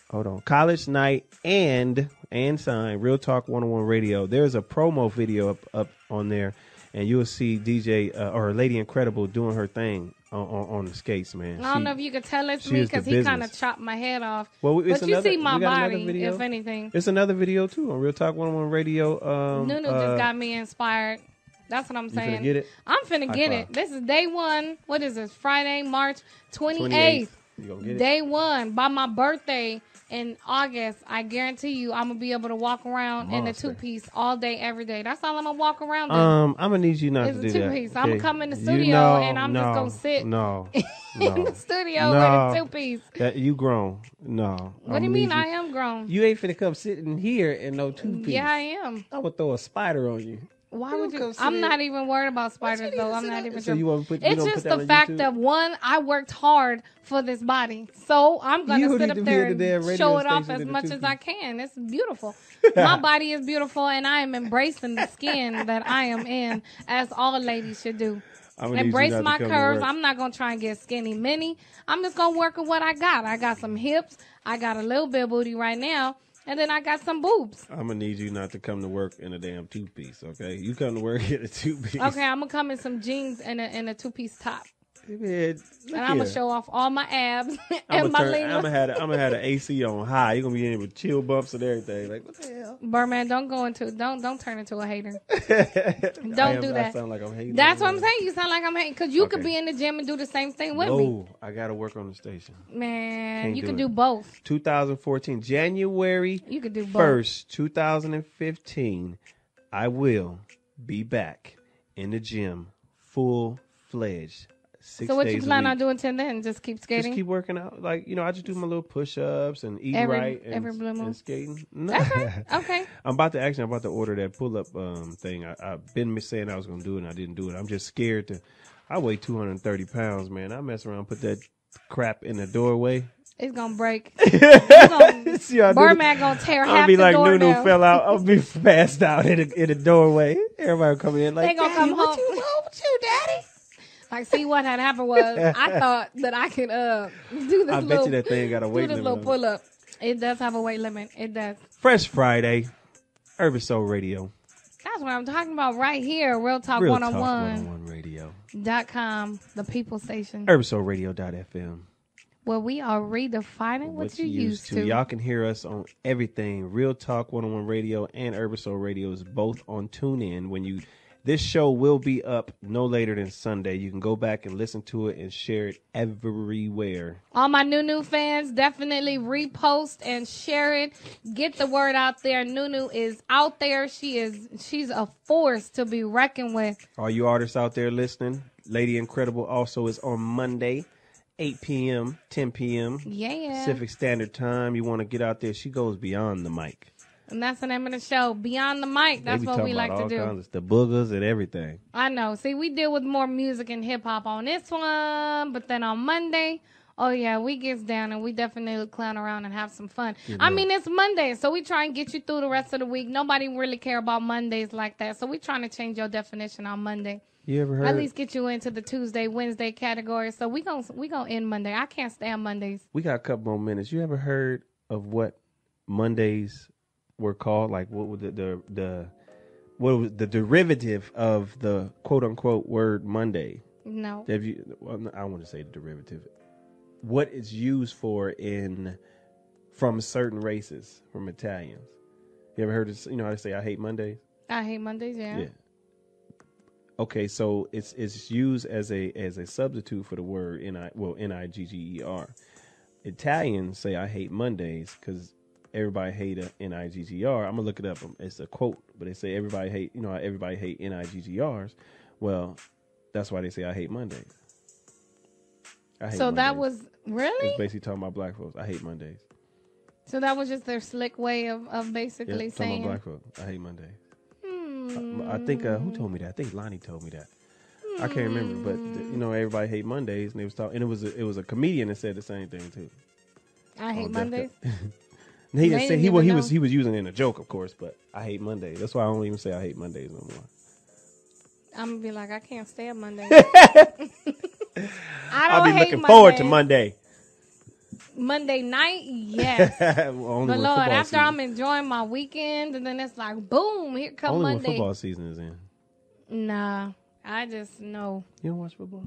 Hold on, College Night and sign Real Talk 101 Radio. There's a promo video up on there, and you'll see DJ or Lady Incredible doing her thing on the skates, man. I don't know if you could tell it's me because he kind of chopped my head off. Well, but you see my body, if anything. It's another video too on Real Talk 101 Radio. Nunu just got me inspired. That's what I'm saying. You finna get it? I'm finna get it. This is day 1. What is this? Friday, March 28th. You gonna get it? Day 1. By my birthday in August, I guarantee you I'm going to be able to walk around in a 2-piece all day, every day. That's all I'm going to walk around in. I'm going to need you not to do that. It's a 2-piece. Okay. I'm going to come in the studio and I'm just going to sit in the studio with a 2-piece. You grown. No. What do you mean I am grown? You ain't finna come sitting here in no 2-piece. Yeah, I am. I would throw a spider on you. Why would you? I'm not even worried about spiders, though. I'm not even sure. It's just the fact that, one, I worked hard for this body. So I'm going to sit up there and show it off as much as I can. It's beautiful. My body is beautiful, and I am embracing the skin that I am in, as all ladies should do. Embrace my curves. I'm not going to try and get skinny mini. I'm just going to work with what I got. I got some hips. I got a little bit of booty right now. And then I got some boobs. I'm going to need you not to come to work in a damn 2-piece, okay? You come to work in a 2-piece. Okay, I'm going to come in some jeans and a 2-piece top. Man, and I'm going to show off all my abs and my lean. I'm going to have the AC on high. You're going to be in with chill bumps and everything. Like, what the hell? Birdman, don't turn into a hater. Don't do that. I sound like I'm hating. That's what I'm saying. You sound like I'm hating. Because you could be in the gym and do the same thing with me. No, I got to work on the station. Man, you can do both. 2014, January you could do both. 1st, 2015, I will be back in the gym full-fledged. 6 days so what you plan on doing till then? Just keep skating? Just keep working out. Like, I just do my little push-ups and eat right and skating. No. Okay. I'm about to order that pull-up thing. I've been saying I was going to do it and I didn't do it. I'm just scared I weigh 230 pounds, man. I mess around, put that crap in the doorway. It's going to break. Birdman going to tear half the door down. I'll be like Nunu fell out. I'll be passed out in the doorway. Everybody will come in like, they going to come home. What you, Daddy? Like, see, what had happened was I thought that I could do this I bet you that thing got a weight limit. Do this little pull-up. It does have a weight limit. It does. Fresh Friday, Urban Soul Radio. That's what I'm talking about right here. Real Talk 101 Radio.com, the people station. UrbanSoulRadio.fm. Where we are redefining what you used to. Y'all can hear us on everything. Real Talk 101 Radio and Urban Soul Radio is both on TuneIn. This show will be up no later than Sunday. You can go back and listen to it and share it everywhere. All my Nunu fans, definitely repost and share it. Get the word out there. Nunu is out there. She's a force to be reckoned with. All you artists out there listening, Lady Incredible also is on Monday 8 p.m., 10 p.m. Yeah. Pacific Standard Time. You want to get out there. She goes beyond the mic. And that's the name of the show, Beyond the Mic. That's what we like to do. Kinds of the boogers and everything. I know. See, we deal with more music and hip hop on this one, but then on Monday, oh yeah, we gets down and we definitely clown around and have some fun. I mean, it's Monday, so we try and get you through the rest of the week. Nobody really care about Mondays like that, so we trying to change your definition on Monday. You ever heard? At least get you into the Tuesday, Wednesday category. So we gonna end Monday. I can't stand Mondays. We got a couple more minutes. You ever heard of what Mondays were called? Like, what was what was the derivative of the quote unquote word Monday? No. Have you? Well, I want to say the derivative. What it's used for from certain races, from Italians. You ever heard of, how they say I hate Mondays? I hate Mondays. Yeah. Okay, so it's used as a substitute for the word Nigger. Italians say I hate Mondays because everybody hate a Niggr. I'm gonna look it up. It's a quote, but they say everybody hate everybody hate Niggrs. Well, that's why they say I hate Mondays. So that was really? It's basically talking about black folks. I hate Mondays. So that was just their slick way of basically saying. Talking about black folks. I hate Mondays. I think who told me that? I think Lonnie told me that. I can't remember, but everybody hate Mondays, and they was talking, and it was a comedian that said the same thing too. I hate Mondays. He didn't say he was using it in a joke, of course, but I hate Mondays. That's why I don't even say I hate Mondays no more. I'm gonna be like, I can't stand Mondays. I'll be looking forward to Monday. Monday night, yes. But Lord, after season. I'm enjoying my weekend, and then it's like, boom, here come only Monday. When football season is in. Nah, I just know. You don't watch football?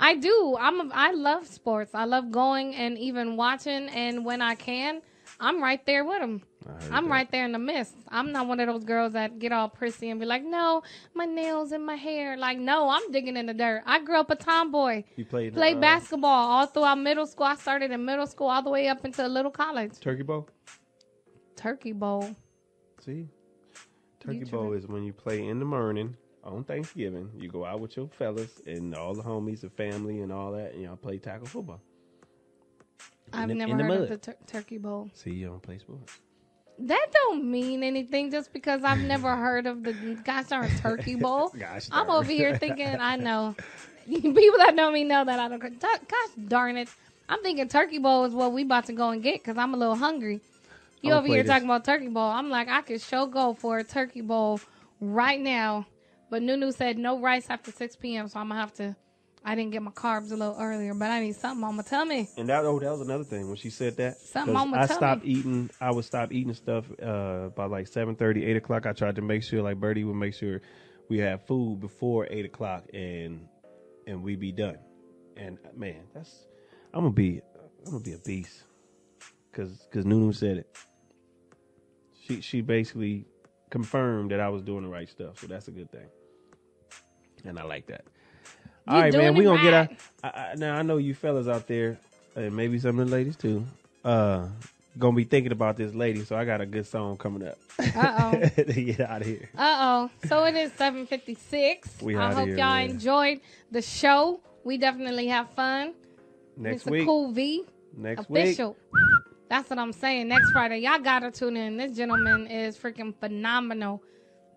I do. I love sports. I love going and even watching, and when I can, I'm right there with them. I'm right there in the midst. I'm not one of those girls that get all prissy and be like, no, my nails and my hair. Like, no, I'm digging in the dirt. I grew up a tomboy. You played basketball all throughout middle school. I started in middle school all the way up into little college. Turkey bowl? Turkey bowl. See? Turkey bowl is when you play in the morning on Thanksgiving. You go out with your fellas and all the homies, the family and all that, and y'all play tackle football. I've never heard of the turkey bowl. See, you don't play sports. That don't mean anything just because I've never heard of the gosh darn turkey bowl. I'm over here thinking, I know. People that know me know that I don't. Gosh darn it. I'm thinking turkey bowl is what we about to go and get because I'm a little hungry. You over here talking about turkey bowl. I'm like, I could go for a turkey bowl right now. But Nunu said no rice after 6 p.m., so I'm going to have to. I didn't get my carbs a little earlier, but I need something on my tummy. And that was another thing when she said that. Something on my tummy. I would stop eating stuff by like 7:30, 8 o'clock. I tried to make sure, like Birdie would make sure we have food before 8 o'clock and we be done. And man, I'm gonna be a beast because Nunu said it. She basically confirmed that I was doing the right stuff, so that's a good thing. And I like that. All right, man, we gonna get out. Now I know you fellas out there, and maybe some of the ladies too, gonna be thinking about this lady. So I got a good song coming up. To get out of here. So it is 7:56. I hope y'all enjoyed the show. We definitely have fun. Next Mr. week, Cool V, next official. week. That's what I'm saying. Next Friday, y'all gotta tune in. This gentleman is freaking phenomenal.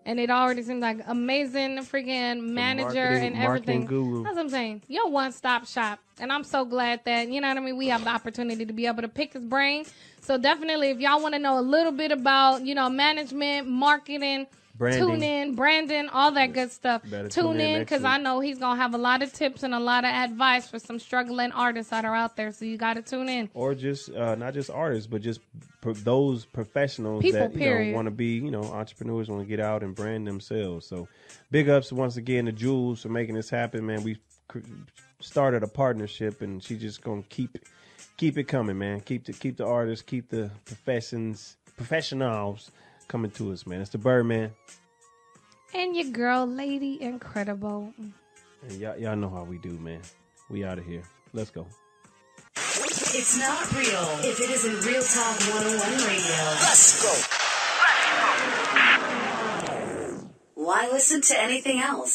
And it already seems like amazing freaking manager and everything. Guru. That's what I'm saying. You're one-stop shop. And I'm so glad that, you know what I mean, we have the opportunity to be able to pick his brain. So definitely, if y'all want to know a little bit about, management, marketing, tune in, branding, all that good stuff. Tune in because I know he's going to have a lot of tips and a lot of advice for some struggling artists that are out there. So you got to tune in. Or just, not just artists, but just those professionals that want to be, entrepreneurs, want to get out and brand themselves. So big ups once again to Jules for making this happen, man. We started a partnership and she's just going to keep it coming, man. Keep the artists, keep the professionals coming to us, man. It's the Birdman. And your girl, Lady Incredible. And y'all know how we do, man. We out of here. Let's go. It's not real if it isn't Realtalk 101 Radio. Let's go. Why listen to anything else?